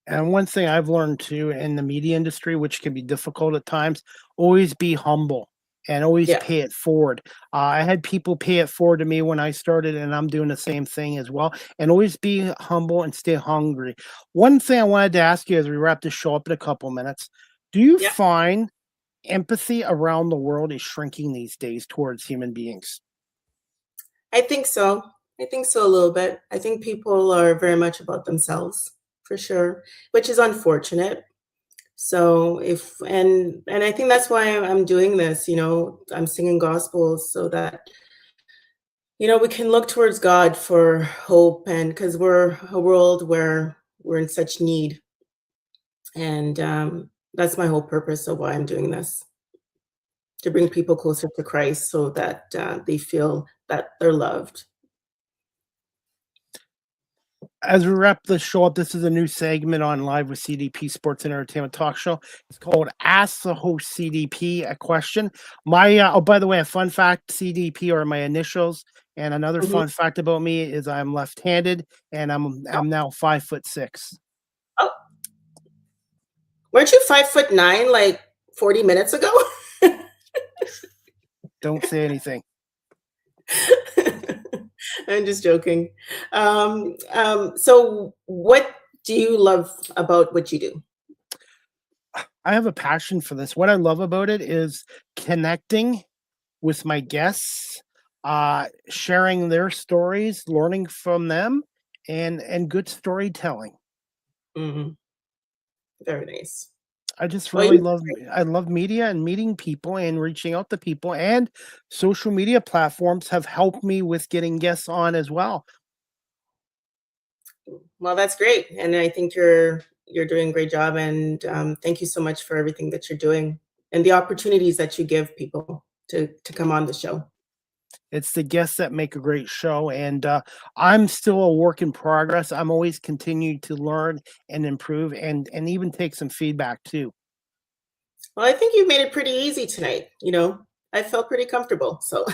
And one thing I've learned too in the media industry, which can be difficult at times, always be humble and always Yeah. pay it forward. I had people pay it forward to me when I started, and I'm doing the same thing as well. And always be humble and stay hungry. One thing I wanted to ask you as we wrap this show up in a couple minutes, do you Yeah. find empathy around the world is shrinking these days towards human beings? I think so. I think so a little bit. I think people are very much about themselves for sure, which is unfortunate. So and I think that's why I'm doing this, I'm singing gospels so that we can look towards God for hope, and because we're a world where we're in such need. And that's my whole purpose of why I'm doing this, to bring people closer to Christ so that they feel that they're loved. As we wrap the show up, this is a new segment on Live with CDP Sports and Entertainment Talk Show. It's called Ask the Host CDP a Question. By the way, a fun fact: CDP are my initials. And another Mhm. fun fact about me is I'm left-handed, and I'm now 5'6". Oh, weren't you 5'9" like 40 minutes ago? Don't say anything. I'm just joking. So what do you love about what you do? I have a passion for this. What I love about it is connecting with my guests, sharing their stories, learning from them, and good storytelling. Mhm. Very nice. I just Well, really love media and meeting people and reaching out to people, and social media platforms have helped me with getting guests on as well. well, that's great, and I think you're doing a great job. And thank you so much for everything that you're doing and the opportunities that you give people to come on the show. It's the guests that make a great show, and I'm still a work in progress. I'm always continuing to learn and improve, and even take some feedback too. Well, I think you made it pretty easy tonight. I felt pretty comfortable. So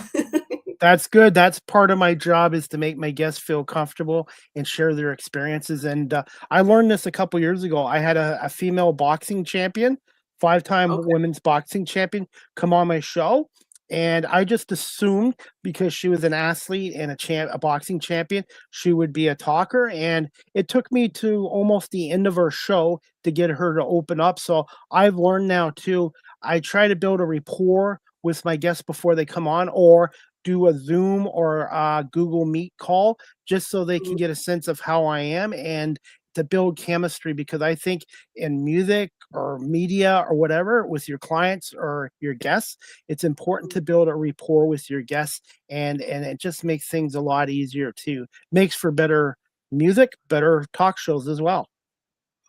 That's good. That's part of my job, is to make my guests feel comfortable and share their experiences. And I learned this a couple years ago. I had a female boxing champion, five-time okay. women's boxing champion, come on my show. And I just assumed, because she was an athlete and a boxing champion, she would be a talker. And it took me to almost the end of her show to get her to open up. So I've learned now too. I try to build a rapport with my guests before they come on, or do a Zoom or a Google Meet call, just so they can Mhm. get a sense of how I am, and to build chemistry. Because I think in music or media or whatever, with your clients or your guests, it's important to build a rapport with your guests, and it just makes things a lot easier too. Makes for better music, better talk shows as well.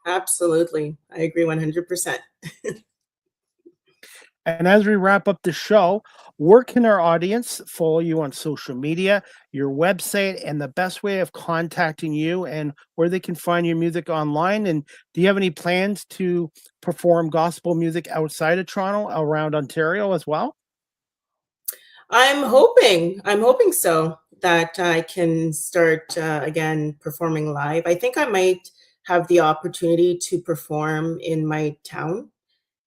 Absolutely. I agree 100%. And as we wrap up the show, where can our audience follow you on social media, your website, and the best way of contacting you, and where they can find your music online? And do you have any plans to perform gospel music outside of Toronto, around Ontario as well? I'm hoping so that I can start again performing live. I think I might have the opportunity to perform in my town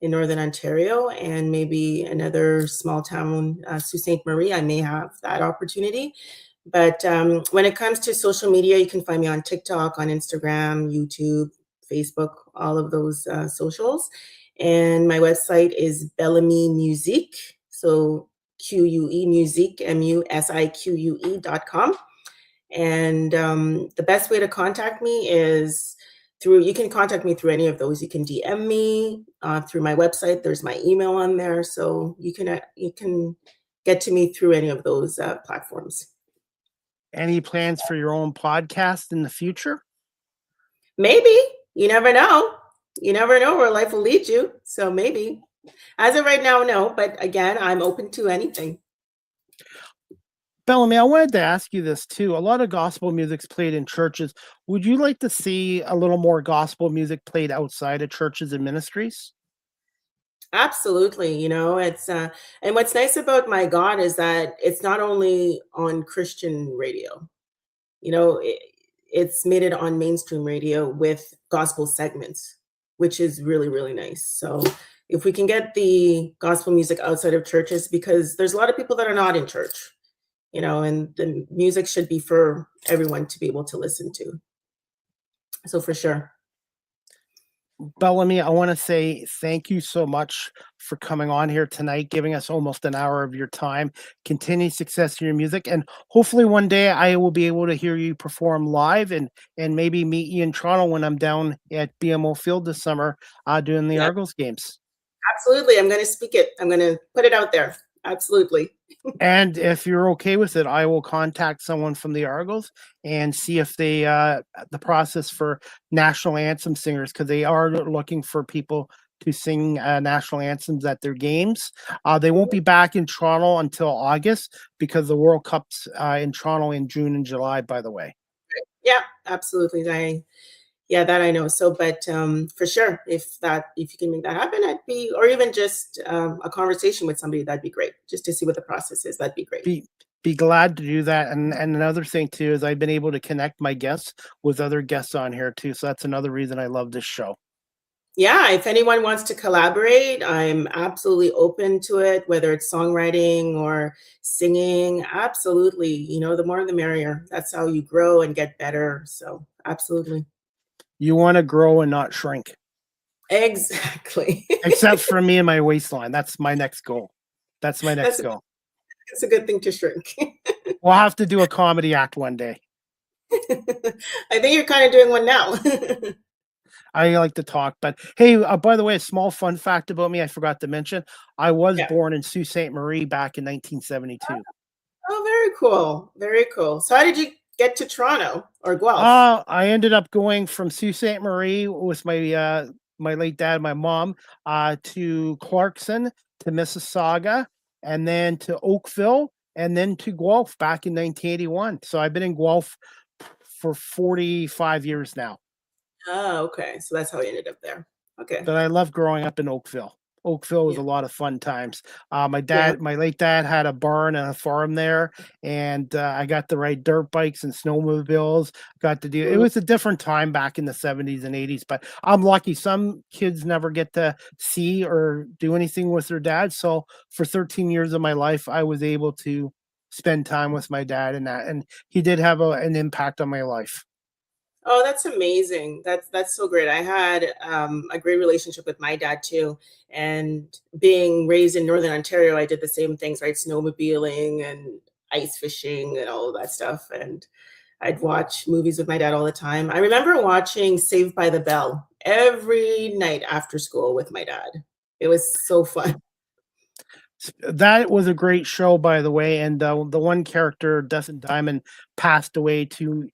in Northern Ontario and maybe another small town, Sault Ste. Marie. I may have that opportunity. But when it comes to social media, you can find me on TikTok, on Instagram, YouTube, Facebook, all of those socials. And my website is Bellamy Musique. So QUE Musique, MUSIQUE.com. And the best way to contact me is you can contact me through any of those. You can DM me through my website. There's my email on there. So you can get to me through any of those platforms. Any plans for your own podcast in the future? Maybe. You never know. You never know where life will lead you. So maybe. As of right now, no. But again, I'm open to anything. Bellamy, I wanted to ask you this too. A lot of gospel music's played in churches. Would you like to see a little more gospel music played outside of churches and ministries? Absolutely. It's and what's nice about My God is that it's not only on Christian radio. It's made it on mainstream radio with gospel segments, which is really, really nice. So if we can get the gospel music outside of churches, because there's a lot of people that are not in church, and the music should be for everyone to be able to listen to. So for sure. Bellamy, I want to say thank you so much for coming on here tonight, giving us almost an hour of your time. Continued success in your music, and hopefully one day I will be able to hear you perform live and maybe meet you in Toronto when I'm down at BMO Field this summer doing the Yeah, Argos games. absolutely. I'm going to speak it. I'm going to put it out there. Absolutely. And if you're okay with it, I will contact someone from the Argos and see if they the process for national anthem singers, because they are looking for people to sing national anthems at their games. They won't be back in Toronto until August because the World Cup's in Toronto in June and July, by the way. Yeah, absolutely. Yeah, that I know. So, but for sure, if you can make that happen, or even just a conversation with somebody, that'd be great. Just to see what the process is, that'd be great. Be glad to do that. And another thing too is I've been able to connect my guests with other guests on here too. So that's another reason I love this show. Yeah, if anyone wants to collaborate, I'm absolutely open to it, whether it's songwriting or singing. Absolutely. The more the merrier. That's how you grow and get better. So, absolutely. You want to grow and not shrink. Exactly. Except for me and my waistline. That's my next goal. That's my next goal. It's a good thing to shrink. We'll have to do a comedy act one day. I think you're kind of doing one now. I like to talk, but hey, by the way, a small fun fact about me I forgot to mention. I was born in Sault Ste. Marie back in 1972. Oh, very cool. Very cool. So how did you get to Toronto or Guelph? I ended up going from Sault Ste. Marie with my my late dad, my mom, to Clarkson, to Mississauga, and then to Oakville, and then to Guelph back in 1981. So I've been in Guelph for 45 years now. Oh, okay. So that's how you ended up there. Okay. But I love growing up in Oakville. Oakville was a lot of fun times. My late dad had a barn and a farm there, and I got to ride dirt bikes and snowmobiles. It was a different time back in the 70s and 80s, but I'm lucky. Some kids never get to see or do anything with their dad. So for 13 years of my life, I was able to spend time with my dad, and he did have an impact on my life. Oh, that's amazing. That's so great. I had a great relationship with my dad too. And being raised in Northern Ontario, I did the same things, right? Snowmobiling and ice fishing and all of that stuff. And I'd watch movies with my dad all the time. I remember watching Saved by the Bell every night after school with my dad. It was so fun. That was a great show, by the way. And the one character, Dustin Diamond, passed away too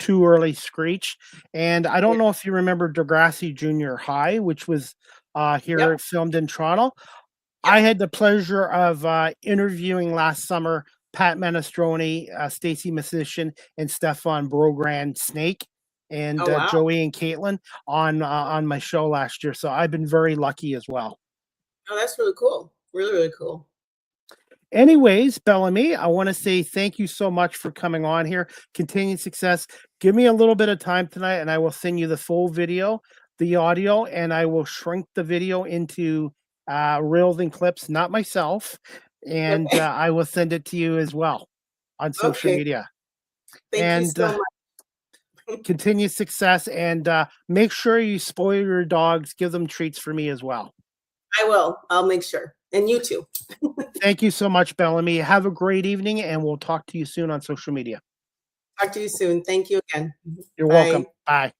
early, Screech. And I don't know if you remember Degrassi Junior High, which was filmed in Toronto. I had the pleasure of interviewing last summer Pat Menestrone, Stacy Musician, and Stefan Brogrand Snake, and Joey and Caitlin on my show last year. So I've been very lucky as well. Oh, that's really cool. Really, really cool. Anyways, Bellamy, I want to say thank you so much for coming on here. Continued success. Give me a little bit of time tonight, and I will send you the full video, the audio, and I will shrink the video into reels and clips, not myself. And Okay. I will send it to you as well on social Okay. media. Thank you And so much. continued success. And make sure you spoil your dogs. Give them treats for me as well. I will. I'll make sure. And you too. Thank you so much, Bellamy. Have a great evening, and we'll talk to you soon on social media. Talk to you soon. Thank you again. You're Bye. welcome. Bye.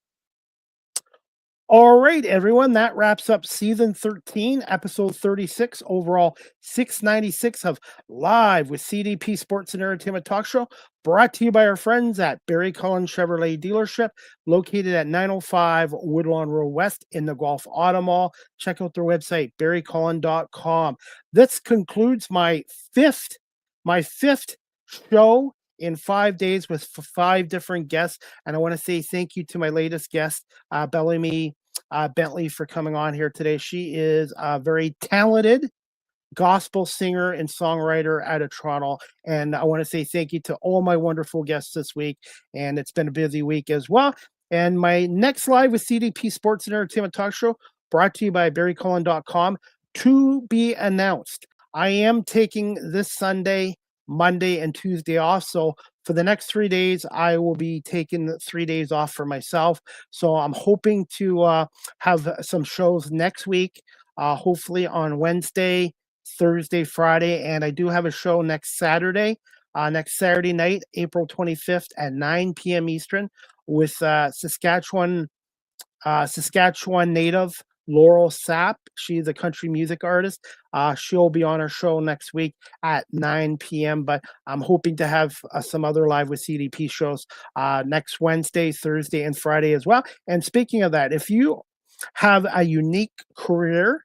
All right, everyone. That wraps up season 13, episode 36, overall 696 of Live with CDP Sports and Entertainment Talk Show, brought to you by our friends at Barry Cullen Chevrolet Dealership, located at 905 Woodlawn Road West in the Guelph Auto Mall. Check out their website, barrycullen.com. This concludes my fifth show in 5 days with 5 different guests. And I want to say thank you to my latest guest, Bellamy Bentley, for coming on here today. She is a very talented gospel singer and songwriter out of Toronto. And I want to say thank you to all my wonderful guests this week. And it's been a busy week as well. And my next Live with CDP Sports and Entertainment Talk Show, brought to you by barrycullen.com, to be announced. I am taking this Sunday, Monday, and Tuesday off. So for the next 3 days, I will be taking 3 days off for myself. So I'm hoping to have some shows next week, hopefully on Wednesday, Thursday, Friday, and I do have a show next Saturday night, April 25th at 9 p.m. Eastern, with Saskatchewan native Laurel Sapp. She's a country music artist. She'll be on our show next week at 9 p.m. But I'm hoping to have some other Live with CDP shows next Wednesday, Thursday, and Friday as well. And speaking of that, if you have a unique career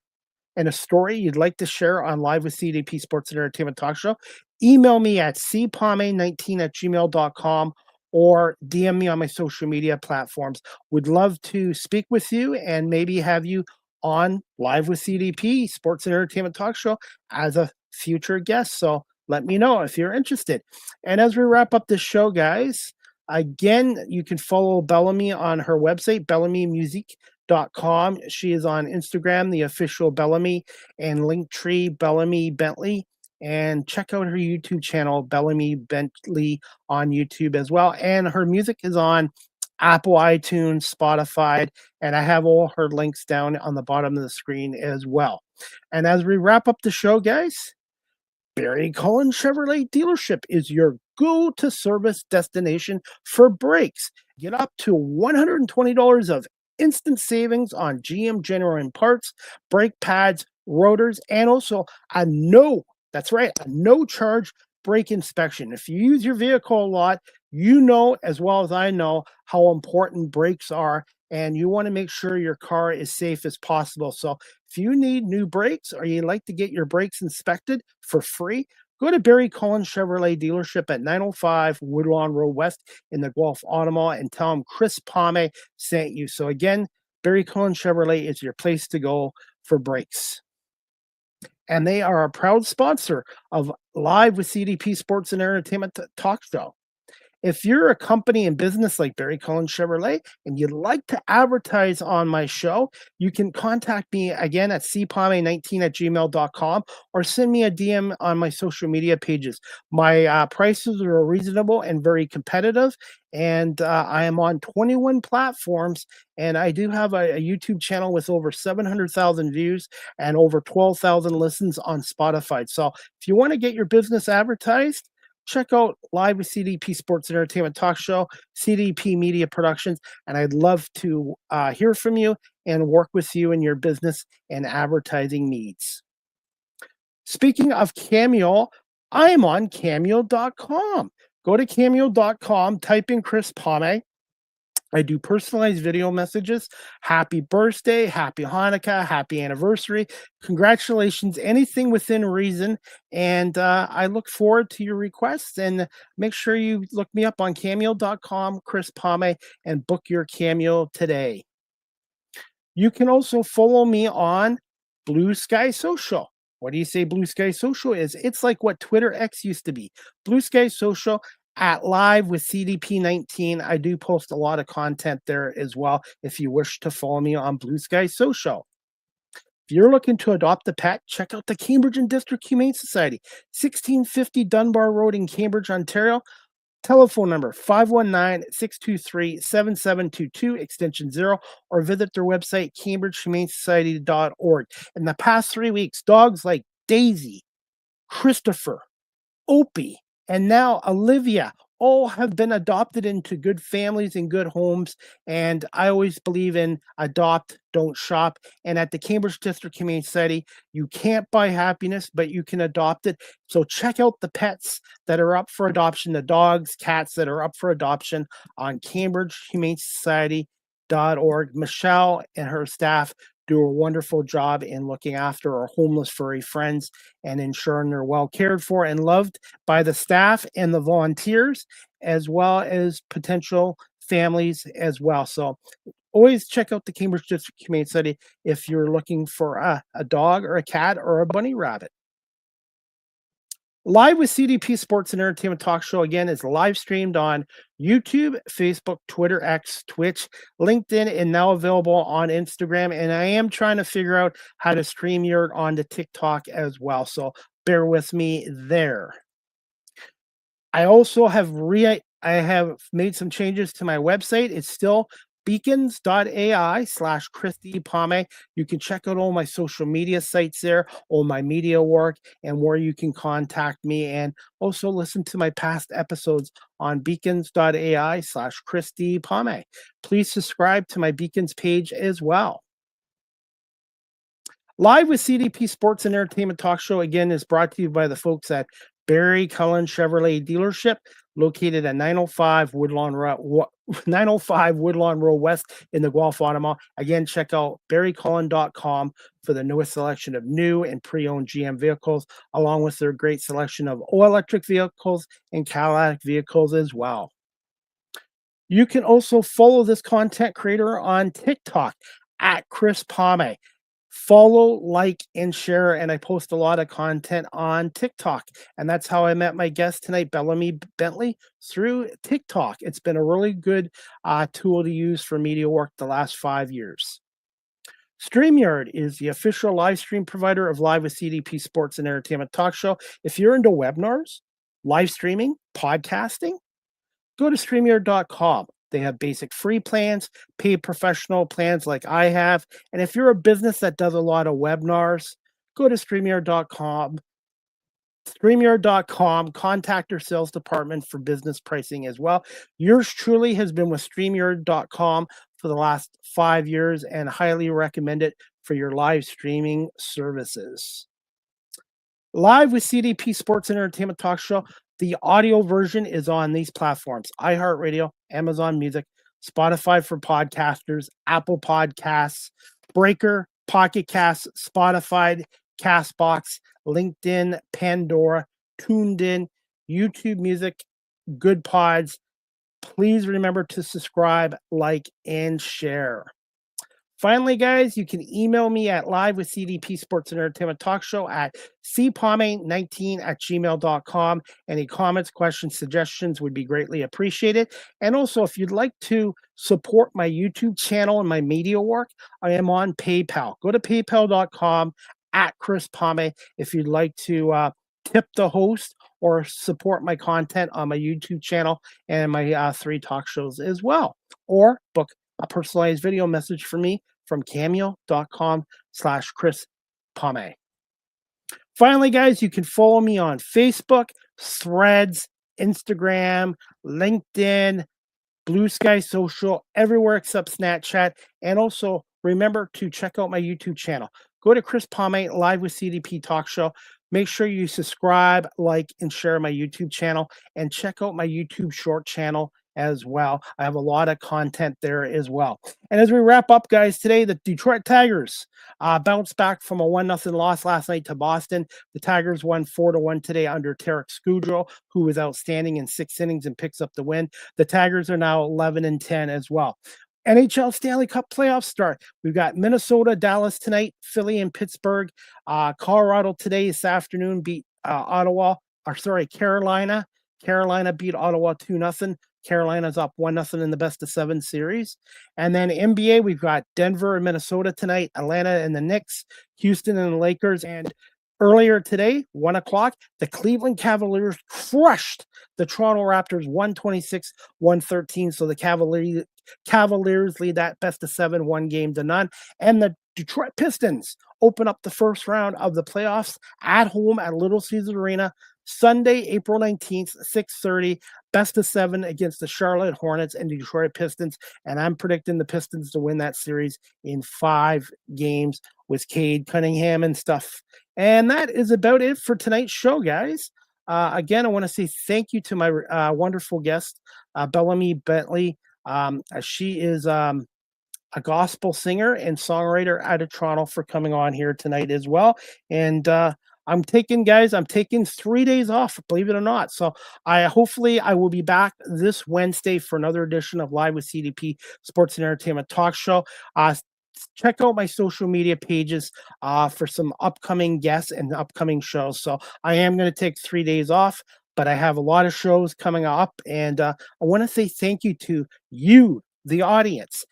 and a story you'd like to share on Live with CDP Sports and Entertainment Talk Show, email me at cpame19@gmail.com or DM me on my social media platforms. Would love to speak with you and maybe have you on Live with CDP Sports and Entertainment Talk Show as a future guest. So let me know if you're interested. And as we wrap up this show, guys, again, you can follow Bellamy on her website, bellamymusic.com. She is on Instagram, the official Bellamy, and Linktree, Bellamy Bentley. And check out her YouTube channel, Bellamy Bentley, on YouTube as well. And her music is on Apple iTunes, Spotify, and I have all her links down on the bottom of the screen as well. And as we wrap up the show, guys, Barry Cullen Chevrolet Dealership is your go-to service destination for brakes. Get up to $120 of instant savings on GM genuine parts, brake pads, rotors, and also a no charge brake inspection. If you use your vehicle a lot, you know as well as I know how important brakes are, and you want to make sure your car is safe as possible. So if you need new brakes or you'd like to get your brakes inspected for free, go to Barry Cullen Chevrolet Dealership at 905 Woodlawn Road West in the Guelph Auto Mall and tell them Chris Palme sent you. So again, Barry Cullen Chevrolet is your place to go for brakes. And they are a proud sponsor of Live with CDP Sports and Entertainment Talk Show. If you're a company and business like Barry Cullen Chevrolet and you'd like to advertise on my show, you can contact me again at cpame19@gmail.com or send me a DM on my social media pages. My prices are reasonable and very competitive, and I am on 21 platforms, and I do have a YouTube channel with over 700,000 views and over 12,000 listens on Spotify. So if you want to get your business advertised, check out Live with CDP Sports and Entertainment Talk Show, CDP Media Productions, and I'd love to hear from you and work with you in your business and advertising needs. Speaking of Cameo, I'm on cameo.com. Go to cameo.com, type in Chris Palme. I do personalized video messages. Happy birthday, happy Hanukkah, happy anniversary, congratulations, anything within reason. And I look forward to your requests. And make sure you look me up on cameo.com, Chris Palme, and book your Cameo today. You can also follow me on Blue Sky Social. What do you say Blue Sky Social is? It's like what Twitter X used to be. Blue Sky Social at Live with CDP19. I do post a lot of content there as well if you wish to follow me on Blue Sky Social. If you're looking to adopt a pet, check out the Cambridge and District Humane Society, 1650 Dunbar Road in Cambridge, Ontario. Telephone number 519-623-7722, extension 0, or visit their website, cambridgehumanesociety.org. In the past 3 weeks, dogs like Daisy, Christopher, Opie, and now Olivia all have been adopted into good families and good homes. And I always believe in adopt, don't shop. And at the Cambridge District Humane Society, you can't buy happiness, but you can adopt it. So check out the pets that are up for adoption, the dogs, cats that are up for adoption on cambridgehumanesociety.org. Michelle and her staff do a wonderful job in looking after our homeless furry friends and ensuring they're well cared for and loved by the staff and the volunteers, as well as potential families as well. So always check out the Cambridge District Humane Society if you're looking for a dog or a cat or a bunny rabbit. Live with CDP Sports and Entertainment Talk Show, again, is live streamed on YouTube, Facebook, Twitter, X, Twitch, LinkedIn, and now available on Instagram. And I am trying to figure out how to stream your onto TikTok as well. So bear with me there. I also have made some changes to my website. It's still beacons.ai/Christy Pame. You can check out all my social media sites there, all my media work, and where you can contact me, and also listen to my past episodes on beacons.ai/Christy Pame. Please subscribe to my Beacons page as well. Live with CDP Sports and Entertainment Talk Show, again, is brought to you by the folks at Barry Cullen Chevrolet Dealership, located at 905 Woodlawn Road West in the Guelph Auto Mall. Again, check out barrycullen.com for the newest selection of new and pre-owned GM vehicles, along with their great selection of all-electric vehicles and Cadillac vehicles as well. You can also follow this content creator on TikTok at Chris Pame. Follow, like, and share, and I post a lot of content on TikTok, and that's how I met my guest tonight, Bellamy Bentley, through TikTok. It's been a really good tool to use for media work the last 5 years. StreamYard is the official live stream provider of Live with CDP Sports and Entertainment Talk Show. If you're into webinars, live streaming, podcasting, go to StreamYard.com. They have basic free plans, paid professional plans like I have. And if you're a business that does a lot of webinars, go to StreamYard.com. StreamYard.com, contact your sales department for business pricing as well. Yours truly has been with StreamYard.com for the last 5 years and highly recommend it for your live streaming services. Live with CDP Sports and Entertainment Talk Show. The audio version is on these platforms: iHeartRadio, Amazon Music, Spotify for podcasters, Apple Podcasts, Breaker, Pocket Casts, Spotify, Castbox, LinkedIn, Pandora, Tuned In, YouTube Music, Good Pods. Please remember to subscribe, like, and share. Finally, guys, you can email me at live with CDP Sports and Entertainment Talk Show at cpame19@gmail.com. Any comments, questions, suggestions would be greatly appreciated. And also, if you'd like to support my YouTube channel and my media work, I am on PayPal. Go to paypal.com at Chris Pame if you'd like to tip the host or support my content on my YouTube channel and my 3 talk shows as well. Or book a personalized video message for me from cameo.com/Chris Pame. Finally, guys, you can follow me on Facebook, Threads, Instagram, LinkedIn, Blue Sky Social, everywhere except Snapchat. And also remember to check out my YouTube channel. Go to Chris Pame Live with CDP Talk Show. Make sure you subscribe, like, and share my YouTube channel, and check out my YouTube short channel as well. I have a lot of content there as well. And as we wrap up, guys, today, the Detroit Tigers bounced back from a 1-0 loss last night to Boston. The Tigers won 4-1 today under Tarek Skudrow, who was outstanding in 6 innings and picks up the win. The Tigers are now 11-10 as well. NHL Stanley Cup playoffs start. We've got Minnesota, Dallas tonight, Philly and Pittsburgh. Colorado today, this afternoon, beat Carolina. Carolina beat Ottawa 2-0. Carolina's up 1-0 in the best of 7 series. And then NBA, we've got Denver and Minnesota tonight, Atlanta and the Knicks, Houston and the Lakers. And earlier today, 1 o'clock, the Cleveland Cavaliers crushed the Toronto Raptors 126-113. So the Cavaliers lead that best of 7, 1-0. And the Detroit Pistons open up the first round of the playoffs at home at Little Caesars Arena Sunday, April 19th, 6:30, best of 7 against the Charlotte Hornets and Detroit Pistons. And I'm predicting the Pistons to win that series in 5 games with Cade Cunningham and stuff. And that is about it for tonight's show, guys. Again, I want to say thank you to my wonderful guest, Bellamy Bentley. She is a gospel singer and songwriter out of Toronto, for coming on here tonight as well. And I'm taking 3 days off, believe it or not. So hopefully I will be back this Wednesday for another edition of Live with CDP Sports and Entertainment Talk Show. Check out my social media pages for some upcoming guests and upcoming shows. So I am going to take 3 days off, but I have a lot of shows coming up. And I want to say thank you to you, the audience,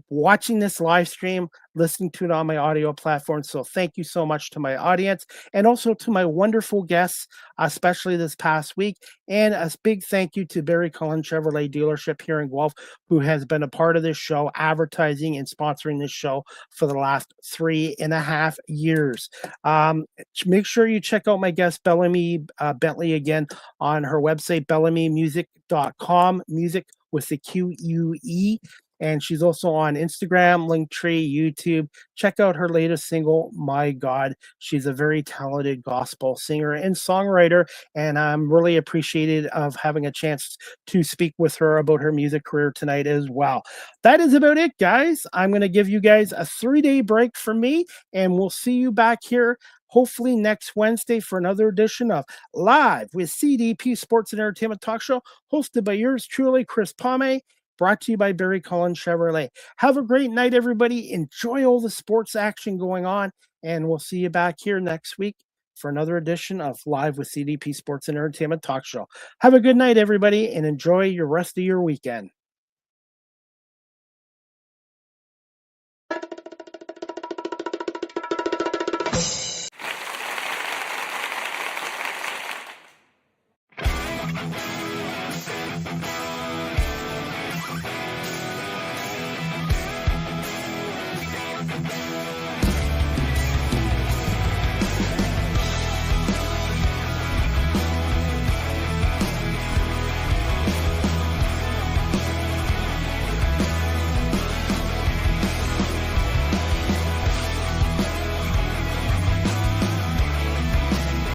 watching this live stream, listening to it on my audio platform. So thank you so much to my audience, and also to my wonderful guests, especially this past week. And a big thank you to Barry Cullen Chevrolet dealership here in Guelph, who has been a part of this show, advertising and sponsoring this show for the last 3.5 years. Make sure you check out my guest, Bellamy Bentley, again on her website, bellamymusic.com, music with the QUE. And she's also on Instagram, Linktree, YouTube. Check out her latest single, My God. She's a very talented gospel singer and songwriter, and I'm really appreciated of having a chance to speak with her about her music career tonight as well. That is about it, guys. I'm going to give you guys a 3-day break from me, and we'll see you back here hopefully next Wednesday for another edition of Live with CDP Sports and Entertainment Talk Show, hosted by yours truly, Chris Pame. Brought to you by Barry Cullen Chevrolet. Have a great night, everybody. Enjoy all the sports action going on, and we'll see you back here next week for another edition of Live with CDP Sports and Entertainment Talk Show. Have a good night, everybody, and enjoy your rest of your weekend.